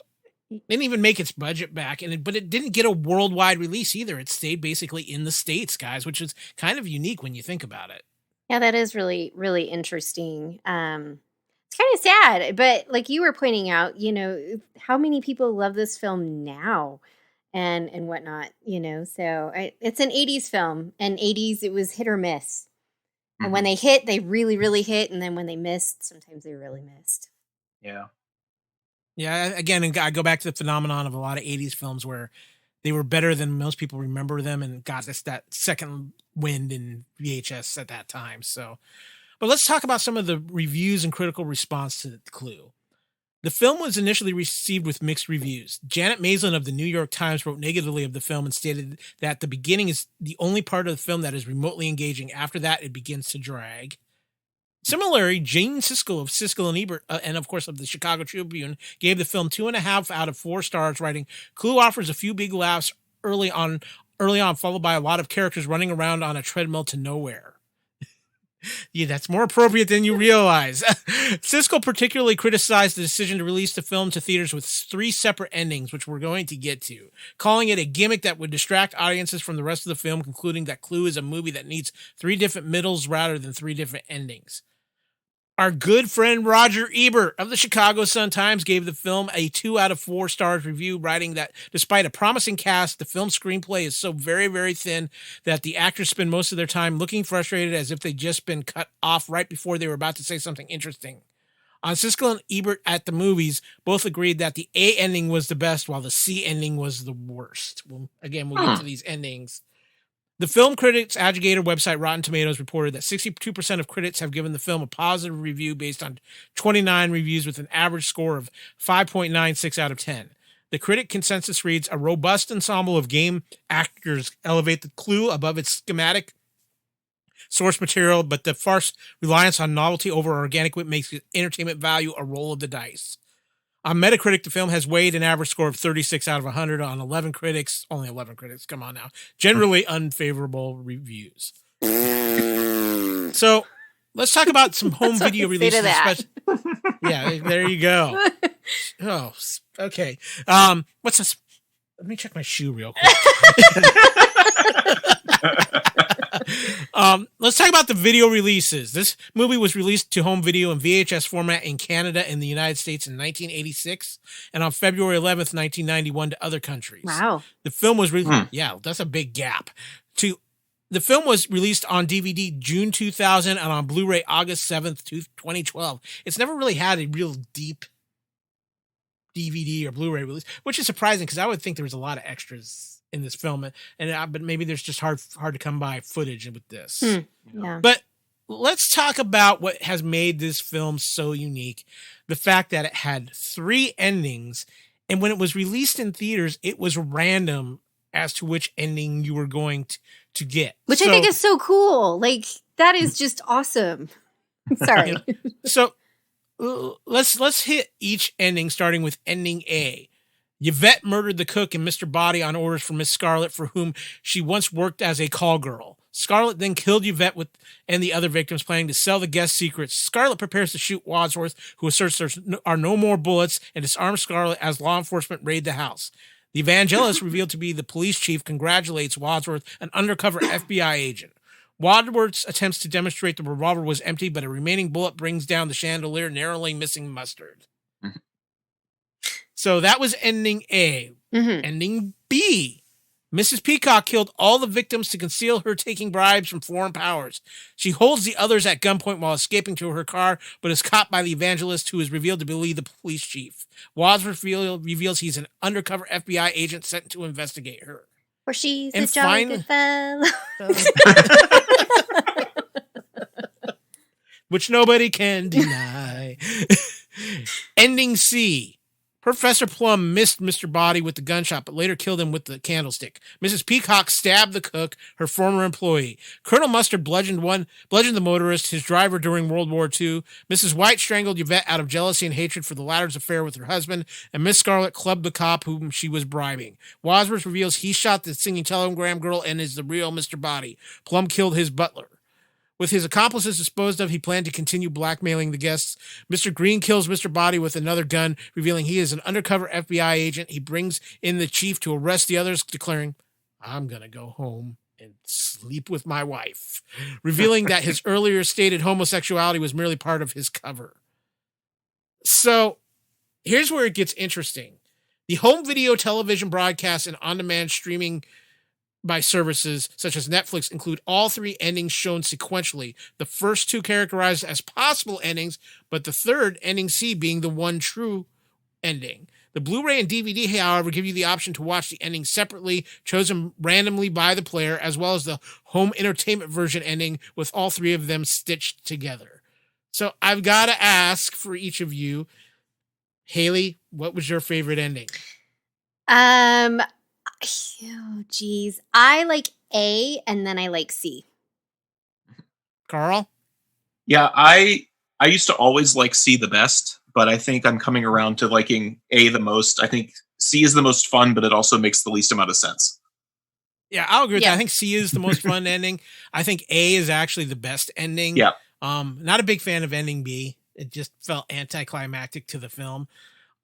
Didn't even make its budget back, but it didn't get a worldwide release either. It stayed basically in the States, guys, which is kind of unique when you think about it. Yeah, that is really, really interesting. It's kind of sad, but like you were pointing out, how many people love this film now and whatnot, so it's an 80s film, and 80s, it was hit or miss. And when they hit, they really, really hit. And then when they missed, sometimes they really missed. Yeah. Yeah, again, I go back to the phenomenon of a lot of 80s films where they were better than most people remember them and got that second wind in VHS at that time. So, but let's talk about some of the reviews and critical response to Clue. The film was initially received with mixed reviews. Janet Maslin of the New York Times wrote negatively of the film and stated that the beginning is the only part of the film that is remotely engaging. After that, it begins to drag. Similarly, Gene Siskel of Siskel and Ebert, and of course of the Chicago Tribune, gave the film 2.5 out of 4 stars, writing, "Clue offers a few big laughs early on, followed by a lot of characters running around on a treadmill to nowhere." Yeah, that's more appropriate than you realize. Siskel particularly criticized the decision to release the film to theaters with 3 separate endings, which we're going to get to, calling it a gimmick that would distract audiences from the rest of the film, concluding that Clue is a movie that needs 3 different middles rather than 3 different endings. Our good friend Roger Ebert of the Chicago Sun-Times gave the film a 2 out of 4 stars review, writing that despite a promising cast, the film's screenplay is so very, very thin that the actors spend most of their time looking frustrated as if they'd just been cut off right before they were about to say something interesting. On Siskel and Ebert at the Movies, both agreed that the A ending was the best while the C ending was the worst. We'll get to these endings. The film critics aggregator website Rotten Tomatoes reported that 62% of critics have given the film a positive review based on 29 reviews with an average score of 5.96 out of 10. The critic consensus reads, "A robust ensemble of game actors elevate the Clue above its schematic source material, but the farce reliance on novelty over organic wit makes its entertainment value a roll of the dice." On Metacritic, the film has weighed an average score of 36 out of 100 on 11 critics. Only 11 critics, come on now. Generally unfavorable reviews. So let's talk about some home video releases. Yeah, there you go. Oh, okay. What's this? Let me check my shoe real quick. Let's talk about the video releases. This movie was released to home video in VHS format in Canada and the United States in 1986, and on February 11th, 1991 to other countries. Wow. The film was released. Yeah, that's a big gap. The film was released on DVD June 2000 and on Blu-ray August 7th, 2012. It's never really had a real deep DVD or Blu-ray release, which is surprising because I would think there was a lot of extras in this film, but maybe there's just hard to come by footage with this. Yeah. But let's talk about what has made this film so unique. The fact that it had 3 endings, and when it was released in theaters, it was random as to which ending you were going to get. Which I think is so cool. Like, that is just awesome. Sorry. So let's hit each ending, starting with ending A. Yvette murdered the cook and Mr. Body on orders from Miss Scarlet, for whom she once worked as a call girl. Scarlet then killed Yvette and the other victims, planning to sell the guest secrets. Scarlet prepares to shoot Wadsworth, who asserts there are no more bullets, and disarms Scarlet as law enforcement raid the house. The evangelist, revealed to be the police chief, congratulates Wadsworth, an undercover FBI agent. Wadsworth attempts to demonstrate the revolver was empty, but a remaining bullet brings down the chandelier, narrowly missing Mustard. Mm-hmm. So that was ending A. Mm-hmm. Ending B. Mrs. Peacock killed all the victims to conceal her taking bribes from foreign powers. She holds the others at gunpoint while escaping to her car, but is caught by the evangelist, who is revealed to be the police chief. Wadsworth reveals he's an undercover FBI agent sent to investigate her. Or she's a jolly good fellow. Which nobody can deny. Ending C. Professor Plum missed Mr. Body with the gunshot, but later killed him with the candlestick. Mrs. Peacock stabbed the cook, her former employee. Colonel Mustard bludgeoned the motorist, his driver, during World War II. Mrs. White strangled Yvette out of jealousy and hatred for the latter's affair with her husband, and Miss Scarlet clubbed the cop whom she was bribing. Wadsworth reveals he shot the singing telegram girl and is the real Mr. Body. Plum killed his butler. With his accomplices disposed of, he planned to continue blackmailing the guests. Mr. Green kills Mr. Body with another gun, revealing he is an undercover FBI agent. He brings in the chief to arrest the others, declaring, "I'm going to go home and sleep with my wife," revealing that his earlier stated homosexuality was merely part of his cover. So here's where it gets interesting. The home video television broadcast and on-demand streaming by services such as Netflix include all 3 endings shown sequentially. The first 2 characterized as possible endings, but the third, ending C, being the one true ending. The Blu-ray and DVD, however, give you the option to watch the endings separately, chosen randomly by the player, as well as the home entertainment version ending with all 3 of them stitched together. So I've got to ask for each of you, Hayley, what was your favorite ending? Oh, geez. I like A, and then I like C. Carl? Yeah, I used to always like C the best, but I think I'm coming around to liking A the most. I think C is the most fun, but it also makes the least amount of sense. Yeah, I'll agree with that. I think C is the most fun ending. I think A is actually the best ending. Yeah. Not a big fan of ending B. It just felt anticlimactic to the film.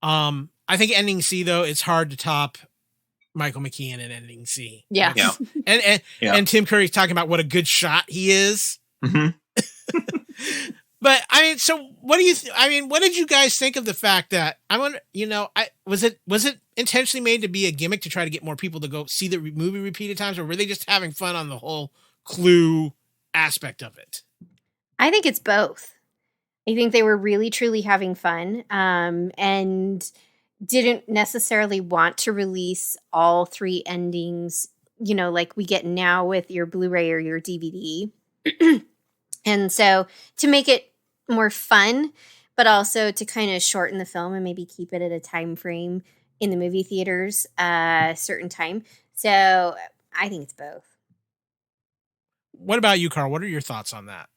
I think ending C, though, it's hard to top Michael McKean in ending C. Yeah. And Tim Curry's talking about what a good shot he is. Mm-hmm. But I mean, so what do you? What did you guys think of the fact that was it intentionally made to be a gimmick to try to get more people to go see the movie repeated times, or were they just having fun on the whole Clue aspect of it? I think it's both. I think they were really truly having fun, and didn't necessarily want to release all 3 endings, like we get now with your Blu-ray or your DVD. And so to make it more fun, but also to kind of shorten the film and maybe keep it at a time frame in the movie theaters, a certain time. So I think it's both. What about you, Carl? What are your thoughts on that?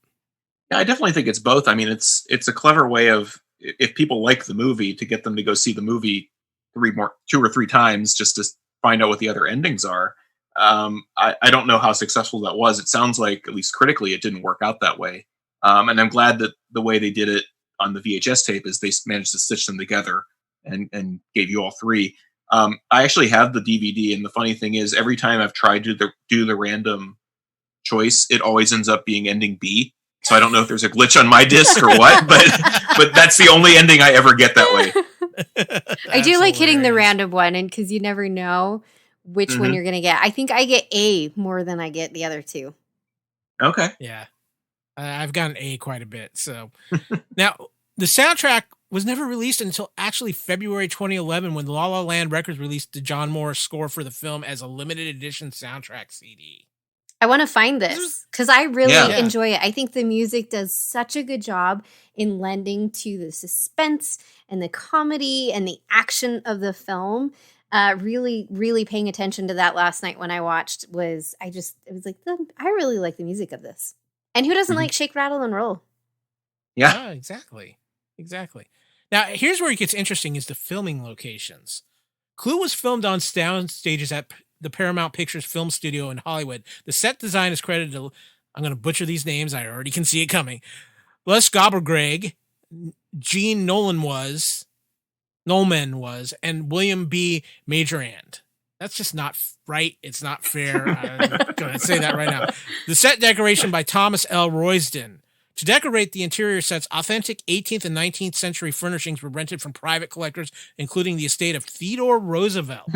Yeah, I definitely think it's both. I mean, it's a clever way of, if people like the movie, to get them to go see the movie 2 or 3 times just to find out what the other endings are. I don't know how successful that was. It sounds like, at least critically, it didn't work out that way. And I'm glad that the way they did it on the VHS tape is they managed to stitch them together and gave you all 3. I actually have the DVD, and the funny thing is, every time I've tried to do the random choice, it always ends up being ending B. So I don't know if there's a glitch on my disc or what, but that's the only ending I ever get that way. I do like hitting the random one, and because you never know which one you're going to get. I think I get A more than I get the other 2. Okay. Yeah. I've gotten A quite a bit. So now the soundtrack was never released until actually February 2011 when La La Land Records released the John Morris score for the film as a limited edition soundtrack CD. I want to find this because I really Yeah. enjoy it. I think the music does such a good job in lending to the suspense and the comedy and the action of the film. Really, really paying attention to that last night when I watched it was like, I really like the music of this. And who doesn't like Shake, Rattle, and Roll? Yeah. Exactly. Now, here's where it gets interesting is the filming locations. Clue was filmed on sound stages at the Paramount Pictures Film Studio in Hollywood. The set design is credited to, I'm going to butcher these names, I already can see it coming, Les Gobbergreg, Gene Nolan was, and William B. Majorand. That's just not right. It's not fair. I'm going to say that right now. The set decoration by Thomas L. Roysden. To decorate the interior sets, authentic 18th and 19th century furnishings were rented from private collectors, including the estate of Theodore Roosevelt.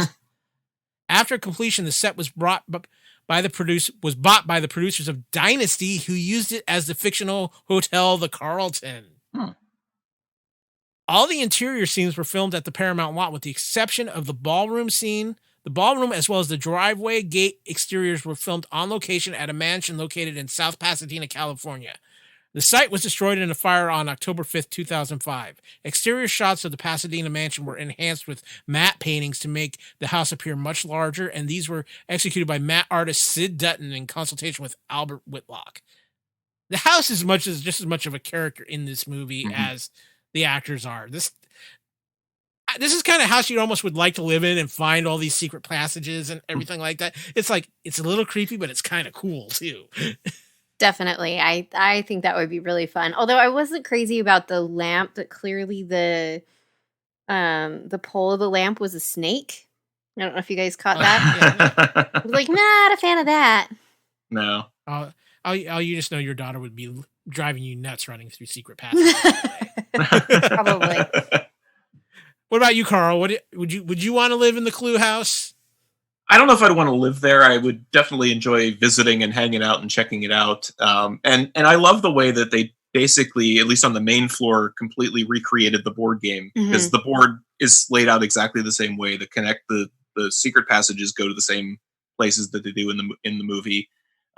After completion, the set was bought by the producers of Dynasty, who used it as the fictional hotel, the Carlton. All the interior scenes were filmed at the Paramount lot, with the exception of the ballroom scene. The ballroom, as well as the driveway gate exteriors, were filmed on location at a mansion located in South Pasadena, California. The site was destroyed in a fire on October 5th, 2005. Exterior shots of the Pasadena mansion were enhanced with matte paintings to make the house appear much larger, and these were executed by matte artist Sid Dutton in consultation with Albert Whitlock. The house is just as much of a character in this movie as the actors are. This is kind of house you almost would like to live in and find all these secret passages and everything like that. It's like, it's a little creepy, but it's kind of cool too. Definitely. I think that would be really fun. Although I wasn't crazy about the lamp, but clearly the pole of the lamp was a snake. I don't know if you guys caught that. I was like, not a fan of that. No. You just know your daughter would be driving you nuts running through secret passages. Probably. What about you, Carl? Would you want to live in the Clue house? I don't know if I'd want to live there. I would definitely enjoy visiting and hanging out and checking it out. And I love the way that they basically, at least on the main floor, completely recreated the board game, because the board is laid out exactly the same way. The secret passages go to the same places that they do in the movie.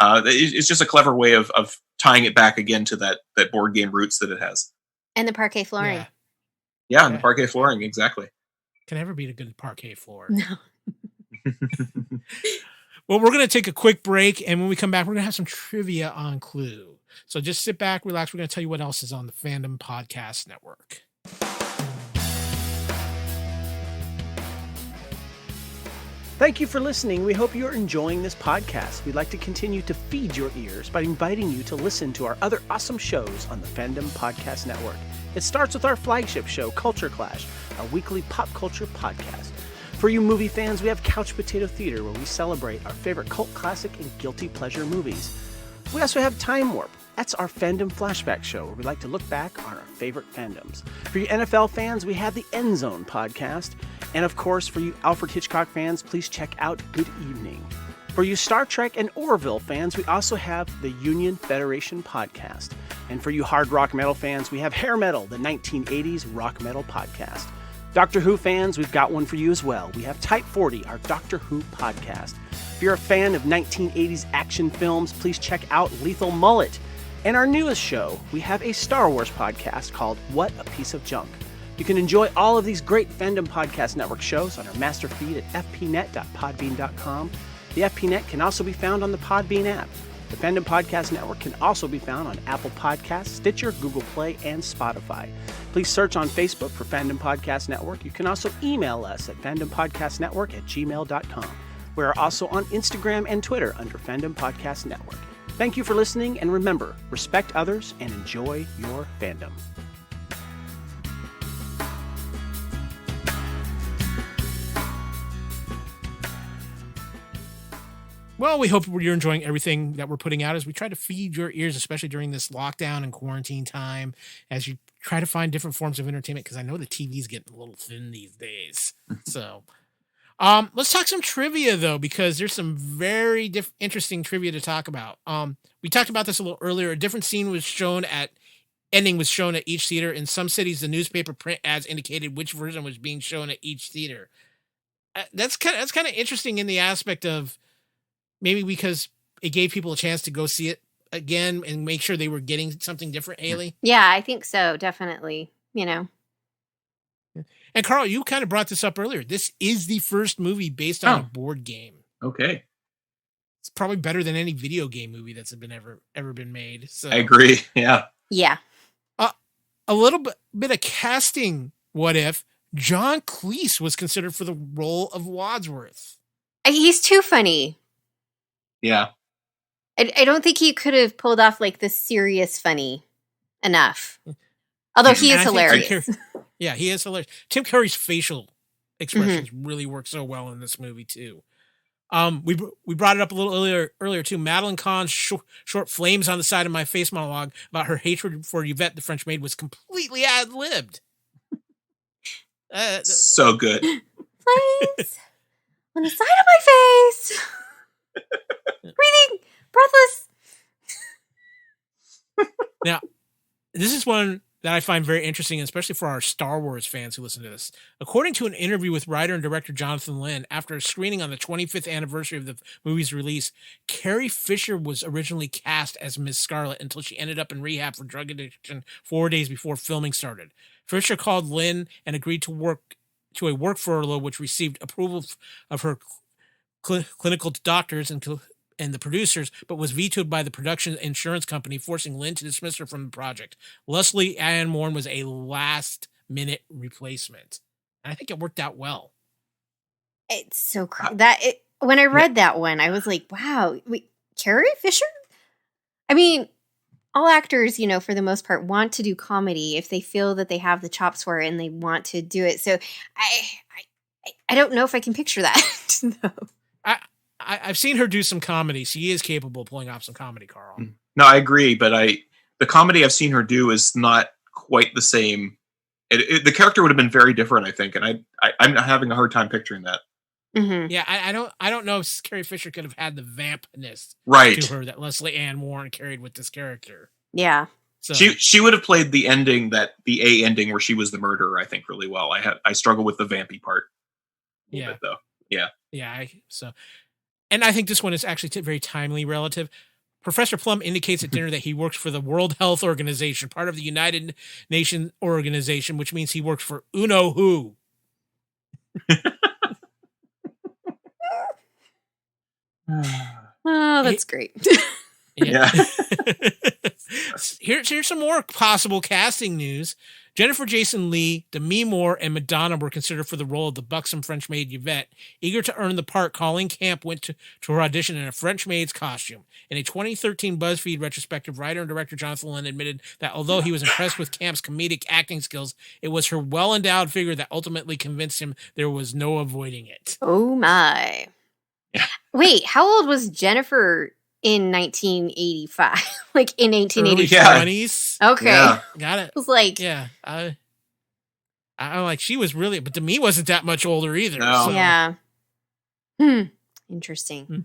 It's just a clever way of tying it back again to that board game roots that it has. And the parquet flooring. Yeah, and the parquet flooring, exactly. Can ever beat a good parquet floor. No. Well, we're going to take a quick break, and when we come back, we're going to have some trivia on Clue. So just sit back, relax. We're going to tell you what else is on the Fandom Podcast Network. Thank you for listening. We hope you're enjoying this podcast. We'd like to continue to feed your ears by inviting you to listen to our other awesome shows on the Fandom Podcast Network. It starts with our flagship show, Culture Clash, our weekly pop culture podcast. For you movie fans, we have Couch Potato Theater, where we celebrate our favorite cult classic and guilty pleasure movies. We also have Time Warp. That's our Fandom Flashback show, where we like to look back on our favorite fandoms. For you NFL fans, we have the End Zone podcast. And of course, for you Alfred Hitchcock fans, please check out Good Evening. For you Star Trek and Orville fans, we also have the Union Federation podcast. And for you hard rock metal fans, we have Hair Metal, the 1980s rock metal podcast. Doctor Who fans, we've got one for you as well. We have Type 40, our Doctor Who podcast. If you're a fan of 1980s action films, please check out Lethal Mullet. And our newest show, we have a Star Wars podcast called What a Piece of Junk. You can enjoy all of these great Fandom Podcast Network shows on our master feed at fpnet.podbean.com. The FPNet can also be found on the Podbean app. The Fandom Podcast Network can also be found on Apple Podcasts, Stitcher, Google Play, and Spotify. Please search on Facebook for Fandom Podcast Network. You can also email us at fandompodcastnetwork@gmail.com. We are also on Instagram and Twitter under Fandom Podcast Network. Thank you for listening, and remember, respect others and enjoy your fandom. Well, we hope you're enjoying everything that we're putting out as we try to feed your ears, especially during this lockdown and quarantine time, as you try to find different forms of entertainment, because I know the TV's getting a little thin these days. So let's talk some trivia, though, because there's some very interesting trivia to talk about. We talked about this a little earlier. A different scene was shown at ending was shown at each theater. In some cities, the newspaper print ads indicated which version was being shown at each theater. That's kind of interesting in the aspect of maybe because it gave people a chance to go see it again and make sure they were getting something different, Hayley. Yeah, I think so. Definitely. You know. And Carl, you kind of brought this up earlier. This is the first movie based on a board game. Okay. It's probably better than any video game movie that's been ever been made. So I agree. Yeah. Yeah. A little bit of casting. What if John Cleese was considered for the role of Wadsworth? He's too funny. Yeah. I don't think he could have pulled off like the serious funny enough. Although he is hilarious. Yeah, he is hilarious. Tim Curry's facial expressions really work so well in this movie too. We brought it up a little earlier too. Madeline Kahn's short "Flames on the Side of My Face" monologue about her hatred for Yvette, the French maid, was completely ad-libbed. So good. Flames on the side of my face. Breathing, breathless. Now, this is one that I find very interesting, especially for our Star Wars fans who listen to this. According to an interview with writer and director Jonathan Lynn, after a screening on the 25th anniversary of the movie's release, Carrie Fisher was originally cast as Miss Scarlet until she ended up in rehab for drug addiction 4 days before filming started. Fisher called Lynn and agreed to a work furlough, which received approval of her clinical doctors and the producers, but was vetoed by the production insurance company, forcing Lynn to dismiss her from the project. Leslie Ann Warren was a last-minute replacement. And I think it worked out well. It's so crazy. When I read that one, I was like, wow, wait, Carrie Fisher? I mean, all actors, for the most part, want to do comedy if they feel that they have the chops for it and they want to do it. So I don't know if I can picture that. No. I've seen her do some comedy. She is capable of pulling off some comedy, Carl. No, I agree, but the comedy I've seen her do is not quite the same. The character would have been very different, I think, and I'm having a hard time picturing that. Mm-hmm. Yeah, I don't know if Carrie Fisher could have had the vampness to her that Leslie Ann Warren carried with this character. Yeah. So she would have played the ending, the A ending where she was the murderer, I think, really well. I struggle with the vampy part. Yeah. Bit, though. Yeah. Yeah. And I think this one is actually very timely relative. Professor Plum indicates at dinner that he works for the World Health Organization, part of the United Nations organization, which means he works for Uno Who. Oh, that's great. Yeah. Here's some more possible casting news. Jennifer Jason Leigh, Demi Moore, and Madonna were considered for the role of the buxom French maid Yvette. Eager to earn the part, Colleen Camp went to her audition in a French maid's costume. In a 2013 BuzzFeed retrospective, writer and director Jonathan Lynn admitted that although he was impressed with Camp's comedic acting skills, it was her well-endowed figure that ultimately convinced him there was no avoiding it. Oh my. Yeah. Wait, how old was Jennifer in 1985? Like in 1885? Early 20s. Okay. Yeah. Got it. I was like, yeah. I'm like, she was really, but Demi wasn't that much older either. No. So. yeah. Interesting.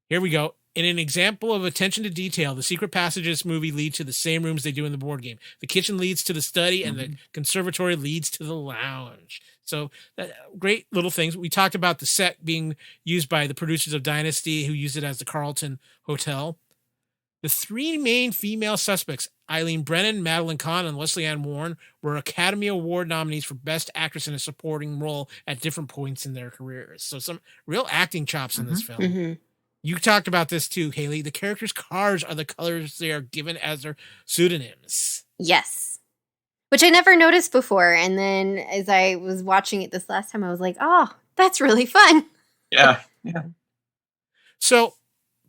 Here we go. In an example of attention to detail, the secret passages movie lead to the same rooms they do in the board game. The kitchen leads to the study, and the conservatory leads to the lounge. So, great little things. We talked about the set being used by the producers of Dynasty, who used it as the Carlton Hotel. The three main female suspects, Eileen Brennan, Madeline Kahn, and Leslie Ann Warren, were Academy Award nominees for Best Actress in a Supporting Role at different points in their careers. So, some real acting chops in this film. Mm-hmm. You talked about this too, Hayley. The characters' cars are the colors they are given as their pseudonyms. Yes. Which I never noticed before. And then as I was watching it this last time, I was like, oh, that's really fun. Yeah. Yeah. So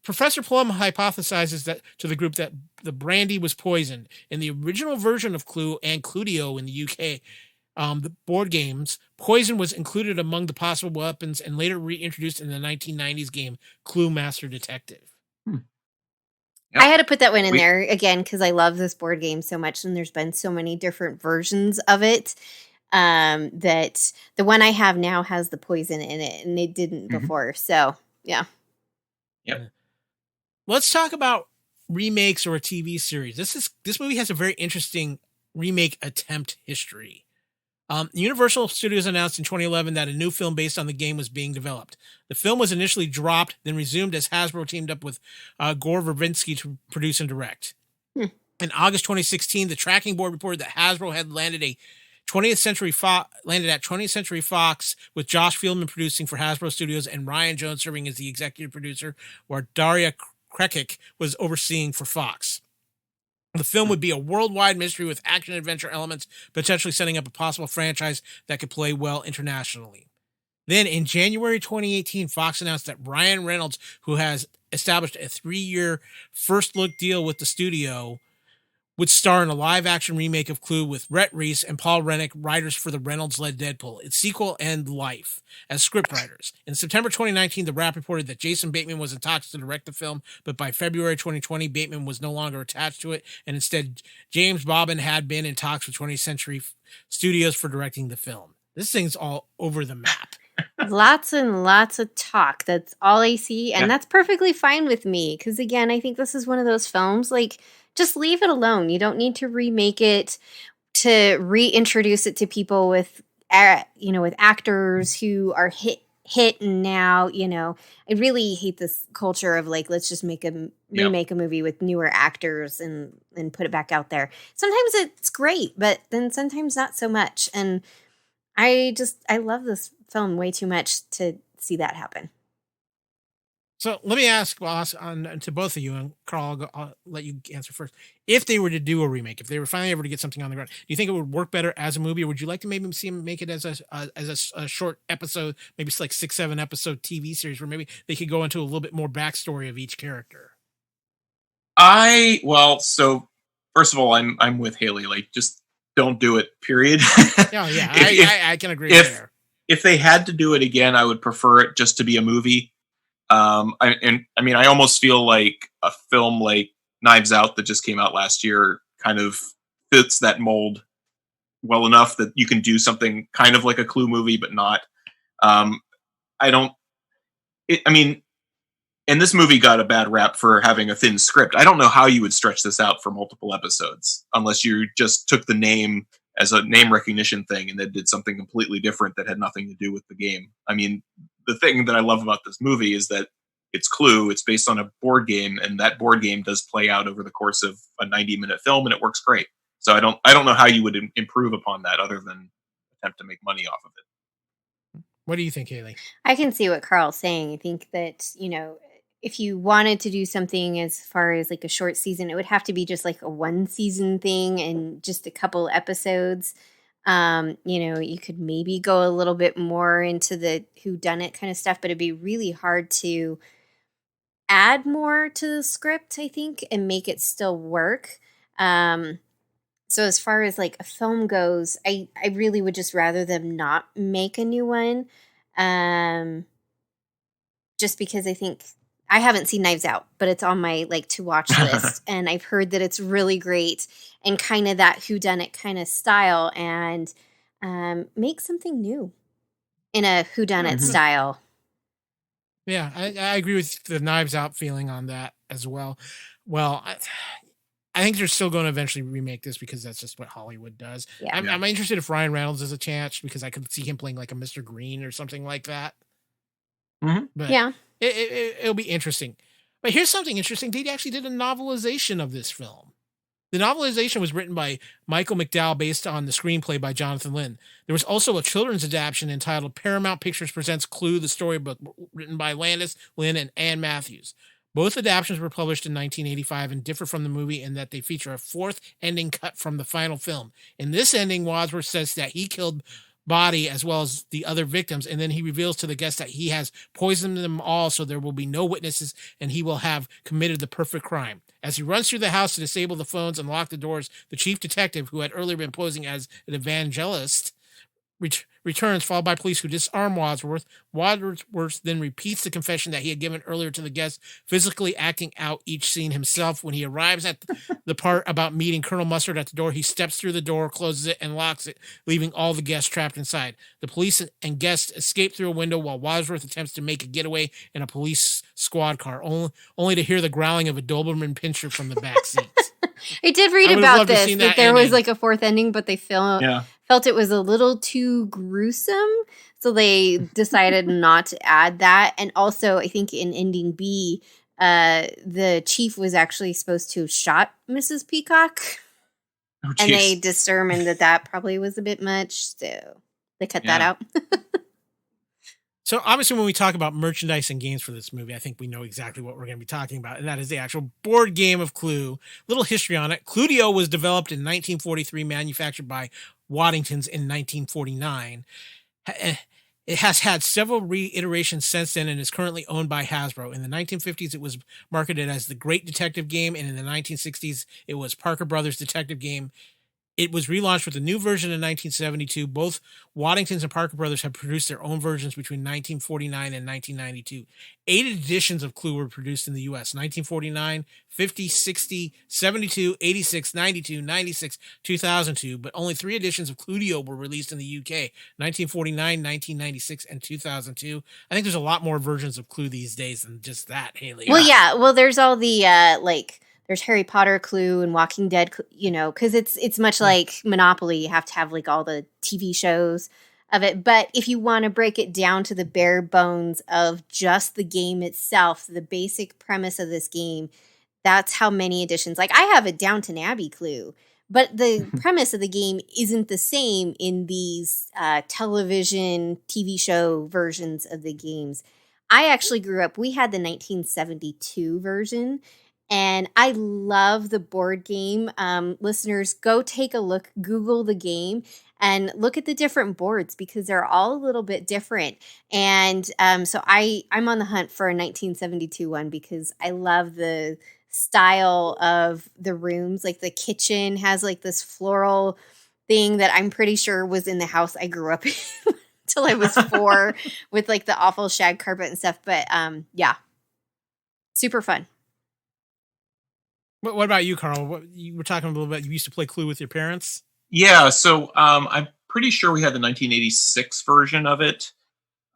Professor Plum hypothesizes that to the group that the brandy was poisoned. In the original version of Clue and Cluedio in the UK, the board games, poison was included among the possible weapons and later reintroduced in the 1990s game Clue Master Detective. Yep. I had to put that one in there again because I love this board game so much, and there's been so many different versions of it that the one I have now has the poison in it, and it didn't before. So, yeah. Yep. Let's talk about remakes or a TV series, this movie has a very interesting remake attempt history. Universal Studios announced in 2011 that a new film based on the game was being developed. The film was initially dropped, then resumed as Hasbro teamed up with Gore Verbinski to produce and direct. In August 2016, the tracking board reported that Hasbro had landed at 20th Century Fox with Josh Fieldman producing for Hasbro Studios and Ryan Jones serving as the executive producer, where Daria Krekic was overseeing for Fox. The film would be a worldwide mystery with action-adventure elements, potentially setting up a possible franchise that could play well internationally. Then, in January 2018, Fox announced that Ryan Reynolds, who has established a 3-year first-look deal with the studio, would star in a live-action remake of Clue with Rhett Reese and Paul Rennick, writers for the Reynolds-led Deadpool, its sequel and Life, as scriptwriters. In September 2019, The Wrap reported that Jason Bateman was in talks to direct the film, but by February 2020, Bateman was no longer attached to it, and instead, James Bobbin had been in talks with 20th Century Studios for directing the film. This thing's all over the map. Lots and lots of talk. That's all I see, and that's perfectly fine with me, because again, I think this is one of those films, like, just leave it alone. You don't need to remake it to reintroduce it to people with, with actors who are hit and now, I really hate this culture of like, let's just remake a movie with newer actors and put it back out there. Sometimes it's great, but then sometimes not so much. And I love this film way too much to see that happen. So let me ask, boss, to both of you, and Carl, I'll let you answer first. If they were to do a remake, if they were finally able to get something on the ground, do you think it would work better as a movie, or would you like to maybe see them make it as a short episode, maybe it's like 6-7 episode TV series, where maybe they could go into a little bit more backstory of each character? So first of all, I'm with Hayley. Like, just don't do it. Period. I can agree there. If they had to do it again, I would prefer it just to be a movie. I almost feel like a film like Knives Out that just came out last year kind of fits that mold well enough that you can do something kind of like a Clue movie, but not. And this movie got a bad rap for having a thin script. I don't know how you would stretch this out for multiple episodes unless you just took the name as a name recognition thing and then did something completely different that had nothing to do with the game. I mean, the thing that I love about this movie is that it's Clue. It's based on a board game, and that board game does play out over the course of a 90-minute film, and it works great. So I don't know how you would improve upon that other than attempt to make money off of it. What do you think, Hayley? I can see what Carl's saying. I think that, if you wanted to do something as far as like a short season, it would have to be just like a 1-season thing and just a couple episodes. You could maybe go a little bit more into the whodunit kind of stuff, but it'd be really hard to add more to the script, I think, and make it still work. So as far as like a film goes, I really would just rather them not make a new one. Just because I think I haven't seen Knives Out, but it's on my to watch list, and I've heard that it's really great and kind of that whodunit kind of style, and make something new in a whodunit style. Yeah, I agree with the Knives Out feeling on that as well. Well, I think they're still going to eventually remake this because that's just what Hollywood does. Yeah. I'm interested if Ryan Reynolds has a chance because I could see him playing like a Mr. Green or something like that. Mm-hmm. But yeah. It'll be interesting. But here's something interesting. They actually did a novelization of this film. The novelization was written by Michael McDowell based on the screenplay by Jonathan Lynn. There was also a children's adaptation entitled Paramount Pictures Presents Clue, the storybook, written by Landis Lynn and Ann Matthews. Both adaptations were published in 1985 and differ from the movie in that they feature a fourth ending cut from the final film. In this ending, Wadsworth says that he killed Body as well as the other victims, and then he reveals to the guests that he has poisoned them all so there will be no witnesses and he will have committed the perfect crime. As he runs through the house to disable the phones and lock the doors, the chief detective, who had earlier been posing as an evangelist, returns, followed by police who disarm Wadsworth. Wadsworth then repeats the confession that he had given earlier to the guests, physically acting out each scene himself. When he arrives at the part about meeting Colonel Mustard at the door, he steps through the door, closes it, and locks it, leaving all the guests trapped inside. The police and guests escape through a window while Wadsworth attempts to make a getaway in a police squad car, only to hear the growling of a Doberman Pinscher from the back seats. I did read about this, that there was like a fourth ending, but they felt it was a little too gruesome, so they decided not to add that. And also, I think in ending B, the chief was actually supposed to have shot Mrs. Peacock, and they determined that probably was a bit much, so they cut that out. So obviously when we talk about merchandise and games for this movie, I think we know exactly what we're going to be talking about, and that is the actual board game of Clue. Little history on it. Cluedio was developed in 1943, manufactured by Waddington's in 1949. It has had several reiterations since then and is currently owned by Hasbro. In the 1950s, it was marketed as the Great Detective Game, and in the 1960s, it was Parker Brothers Detective Game. It was relaunched with a new version in 1972. Both Waddingtons and Parker Brothers have produced their own versions between 1949 and 1992. 8 editions of Clue were produced in the U.S. 1949, 50, 60, 72, 86, 92, 96, 2002. But only 3 editions of Cluedio were released in the UK. 1949, 1996, and 2002. I think there's a lot more versions of Clue these days than just that, Hayley. Well, yeah. Well, there's all the, there's Harry Potter Clue and Walking Dead, because it's much like Monopoly. You have to have like all the TV shows of it. But if you want to break it down to the bare bones of just the game itself, the basic premise of this game, that's how many editions. Like I have a Downton Abbey Clue, but the premise of the game isn't the same in these television, TV show versions of the games. I actually grew up, we had the 1972 version. And I love the board game. Listeners, go take a look, Google the game, and look at the different boards because they're all a little bit different. And so I'm on the hunt for a 1972 one because I love the style of the rooms. Like the kitchen has like this floral thing that I'm pretty sure was in the house I grew up in until I was 4 with like the awful shag carpet and stuff. But yeah, super fun. What about you, Carl? You were talking a little bit. You used to play Clue with your parents. Yeah, so I'm pretty sure we had the 1986 version of it.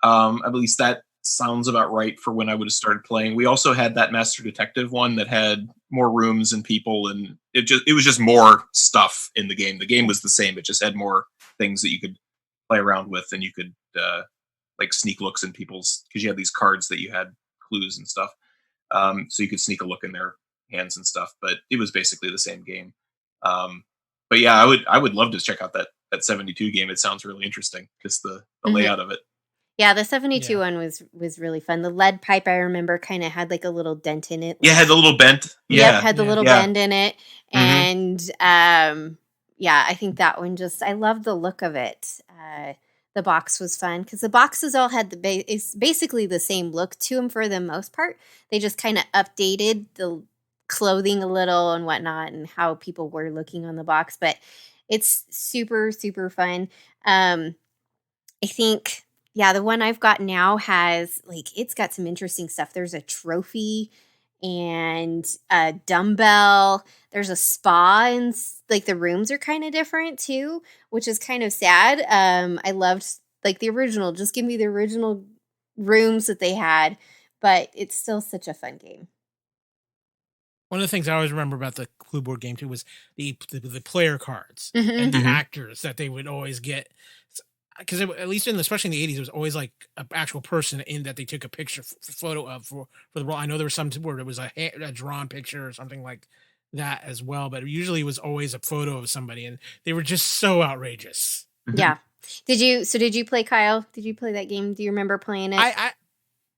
At least that sounds about right for when I would have started playing. We also had that Master Detective one that had more rooms and people, and it was just more stuff in the game. The game was the same; it just had more things that you could play around with, and you could like sneak looks in people's, because you had these cards that you had clues and stuff. So you could sneak a look in their hands and stuff, but it was basically the same game. But yeah, I would love to check out that 72 game. It sounds really interesting, just the layout of it. Yeah, the 72 one was really fun. The lead pipe, I remember, kind of had like a little dent in it. Yeah, had the little bent. Yep, had the little bend in it. And I think that one I loved the look of it. The box was fun because the boxes all had it's basically the same look to them for the most part. They just kind of updated the clothing a little and whatnot and how people were looking on the box, but it's super, super fun. I think, the one I've got now has it's got some interesting stuff. There's a trophy and a dumbbell. There's a spa, and the rooms are kind of different too, which is kind of sad. I loved the original. Just give me the original rooms that they had, but it's still such a fun game. One of the things I always remember about the Clue board game too was the player cards and the actors that they would always get, because at least especially in the 80s, it was always like an actual person in that they took a picture photo of for the role. I know there was some where it was a drawn picture or something like that as well, but usually it was always a photo of somebody, and they were just so outrageous. Yeah. Did you play, Kyle? Did you play that game? Do you remember playing it?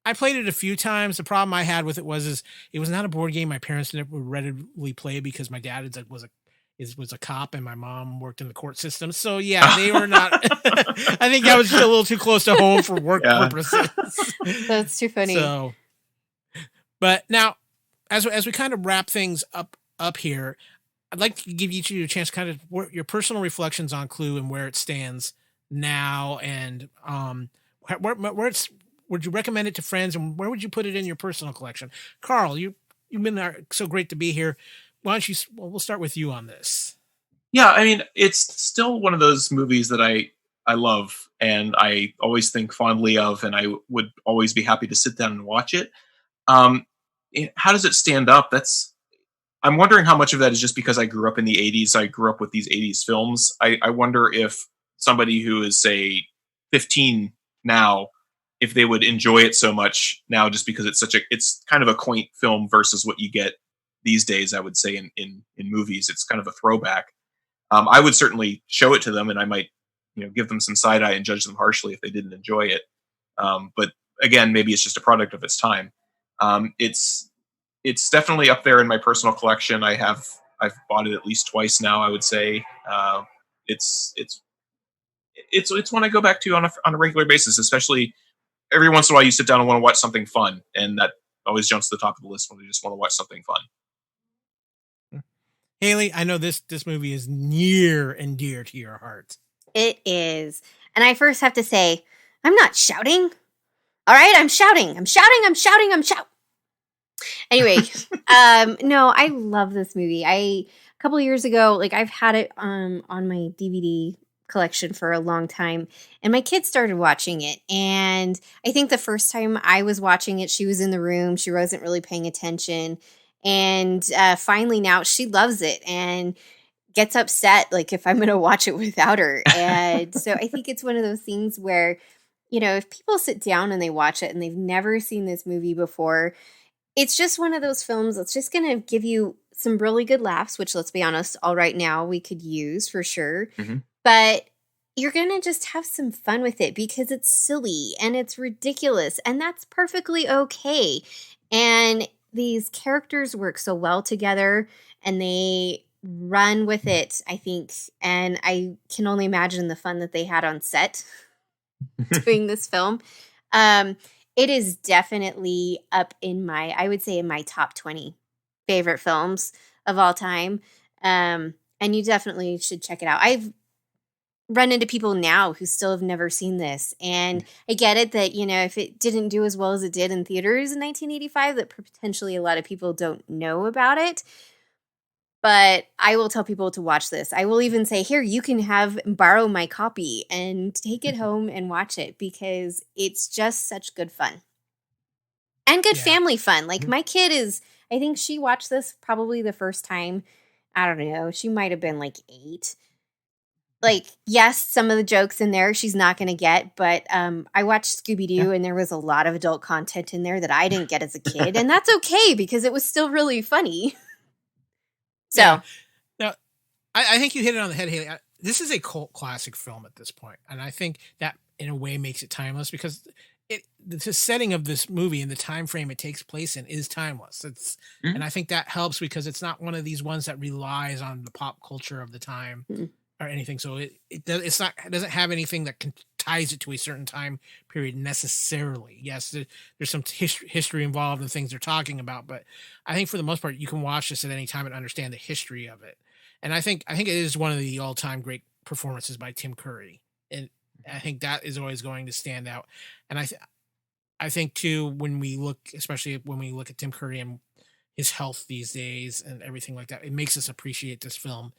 I played it a few times. The problem I had with it was it was not a board game my parents never readily play because my dad was a cop and my mom worked in the court system. So yeah, they were not. I think that was just a little too close to home for work purposes. That's too funny. So, but now, as we kind of wrap things up here, I'd like to give each of you a chance to kind of your personal reflections on Clue and where it stands now, and would you recommend it to friends, and where would you put it in your personal collection? Carl, you've been so great to be here. Why don't you? Well, we'll start with you on this. Yeah, I mean, it's still one of those movies that I love and I always think fondly of, and I would always be happy to sit down and watch it. Um, how does it stand up? I'm wondering how much of that is just because I grew up in the 80s. I grew up with these 80s films. I wonder if somebody who is, say, 15 now, if they would enjoy it so much now just because it's kind of a quaint film versus what you get these days, I would say, in movies. It's kind of a throwback. I would certainly show it to them, and I might, give them some side eye and judge them harshly if they didn't enjoy it. But again, maybe it's just a product of its time. It's definitely up there in my personal collection. I've bought it at least twice now, I would say. It's one I go back to on a regular basis, especially every once in a while you sit down and want to watch something fun, and that always jumps to the top of the list when you just want to watch something fun. Hayley, I know this movie is near and dear to your heart. It is. And I first have to say, I'm not shouting. All right, I'm shouting. I'm shouting. Anyway, no, I love this movie. A couple years ago, I've had it on my DVD collection for a long time, and my kids started watching it. And I think the first time I was watching it, she was in the room. She wasn't really paying attention. And finally now she loves it and gets upset if I'm going to watch it without her. And so I think it's one of those things where, if people sit down and they watch it and they've never seen this movie before, it's just one of those films that's just going to give you some really good laughs, which, let's be honest, all right now we could use for sure. Mm-hmm. But you're going to just have some fun with it because it's silly and it's ridiculous, and that's perfectly okay. And these characters work so well together and they run with it, I think. And I can only imagine the fun that they had on set doing this film. It is definitely up in I would say in my top 20 favorite films of all time. And you definitely should check it out. I've run into people now who still have never seen this. And I get it that, if it didn't do as well as it did in theaters in 1985, that potentially a lot of people don't know about it. But I will tell people to watch this. I will even say, here, you can borrow my copy and take it home and watch it because it's just such good fun. And good family fun. My kid I think she watched this probably the first time. I don't know. She might have been 8. Yes, some of the jokes in there she's not going to get, but I watched Scooby-Doo and there was a lot of adult content in there that I didn't get as a kid. And that's okay because it was still really funny. So, now, I think you hit it on the head, Hayley. This is a cult classic film at this point, and I think that in a way makes it timeless because the setting of this movie and the time frame it takes place in is timeless. And I think that helps because it's not one of these ones that relies on the pop culture of the time or anything. So it doesn't have anything that ties it to a certain time period necessarily. Yes, there's some history involved in things they're talking about, but I think for the most part you can watch this at any time and understand the history of it. And I think it is one of the all-time great performances by Tim Curry, and I think that is always going to stand out. And I think too, especially when we look at Tim Curry and his health these days and everything like that, it makes us appreciate this film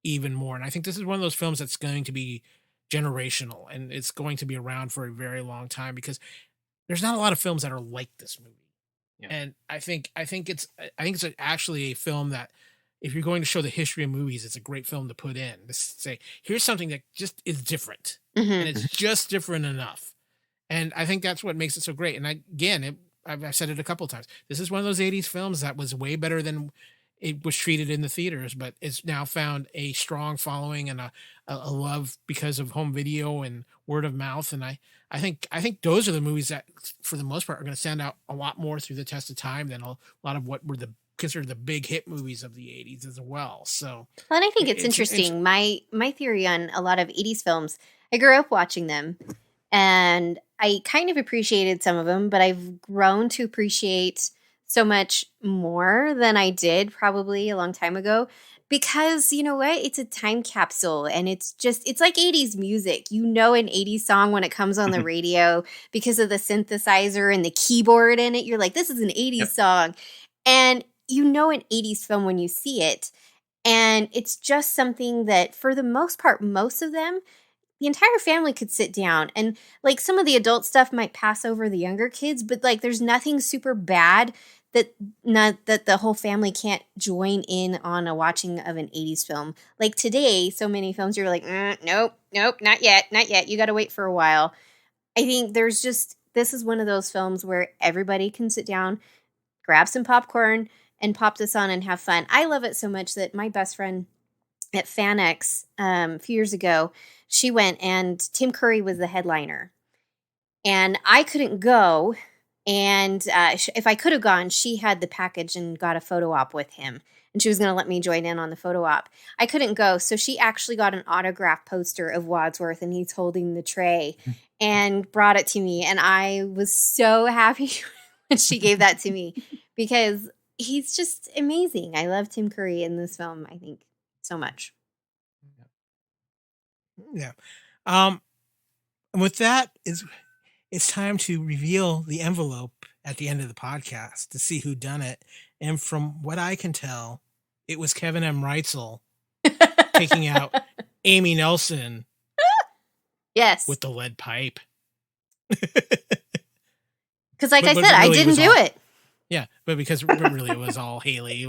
even more. And I think this is one of those films that's going to be generational and it's going to be around for a very long time because there's not a lot of films that are like this movie. Yeah. And I think it's actually a film that if you're going to show the history of movies, it's a great film to put in. To say, here's something that just is different and it's just different enough. And I think that's what makes it so great. And I've said it a couple of times. This is one of those 80s films that was way better than it was treated in the theaters, but it's now found a strong following and a love because of home video and word of mouth. And I think those are the movies that, for the most part, are going to stand out a lot more through the test of time than a lot of what were considered the big hit movies of the 80s as well. So, and I think it's interesting. My theory on a lot of 80s films, I grew up watching them, and I kind of appreciated some of them, but I've grown to appreciate so much more than I did probably a long time ago. Because you know what? It's a time capsule and it's like 80s music. You know an 80s song when it comes on the radio because of the synthesizer and the keyboard in it. You're like, this is an 80s song. And you know an 80s film when you see it. And it's just something that for the most part, most of them, the entire family could sit down and like some of the adult stuff might pass over the younger kids, but like there's nothing super bad that the whole family can't join in on a watching of an 80s film. Like today, so many films you're like, nope, not yet. You got to wait for a while. I think this is one of those films where everybody can sit down, grab some popcorn and pop this on and have fun. I love it so much that my best friend at FanX a few years ago, she went and Tim Curry was the headliner. And I couldn't go. And if I could have gone, she had the package and got a photo op with him. And she was going to let me join in on the photo op. I couldn't go. So she actually got an autograph poster of Wadsworth and he's holding the tray and brought it to me. And I was so happy when she gave that to me because he's just amazing. I love Tim Curry in this film, I think, so much. Yeah. And with that, it's time to reveal the envelope at the end of the podcast to see who done it. And from what I can tell, it was Kevin M. Reitzel taking out Amy Nelson. Yes. With the lead pipe. Because like I said, really I didn't do it. Yeah, but because really it was all Hayley.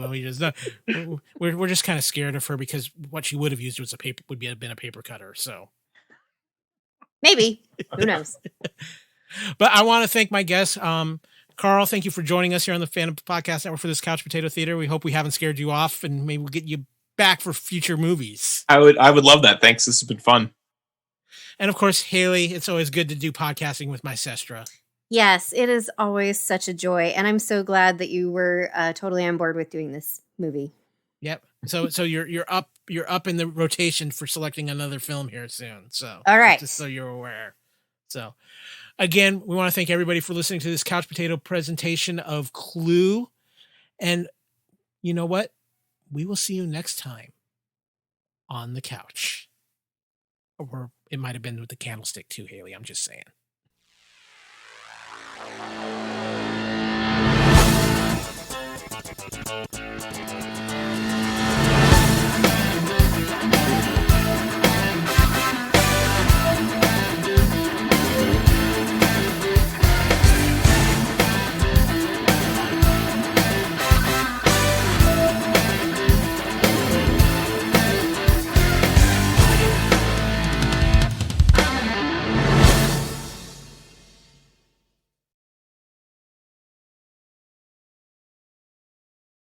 We're just kind of scared of her because what she would have used was have been a paper cutter. So maybe, who knows? But I want to thank my guests. Carl, thank you for joining us here on the Fandom Podcast Network for this Couch Potato Theater. We hope we haven't scared you off, and maybe we'll get you back for future movies. I would love that. Thanks. This has been fun. And of course, Hayley, it's always good to do podcasting with my sestra. Yes, it is always such a joy, and I'm so glad that you were totally on board with doing this movie. Yep. So you're up in the rotation for selecting another film here soon. So all right, just so you're aware. So again, we want to thank everybody for listening to this Couch Potato presentation of Clue, and you know what? We will see you next time on the couch, or it might have been with the candlestick too, Hayley. I'm just saying.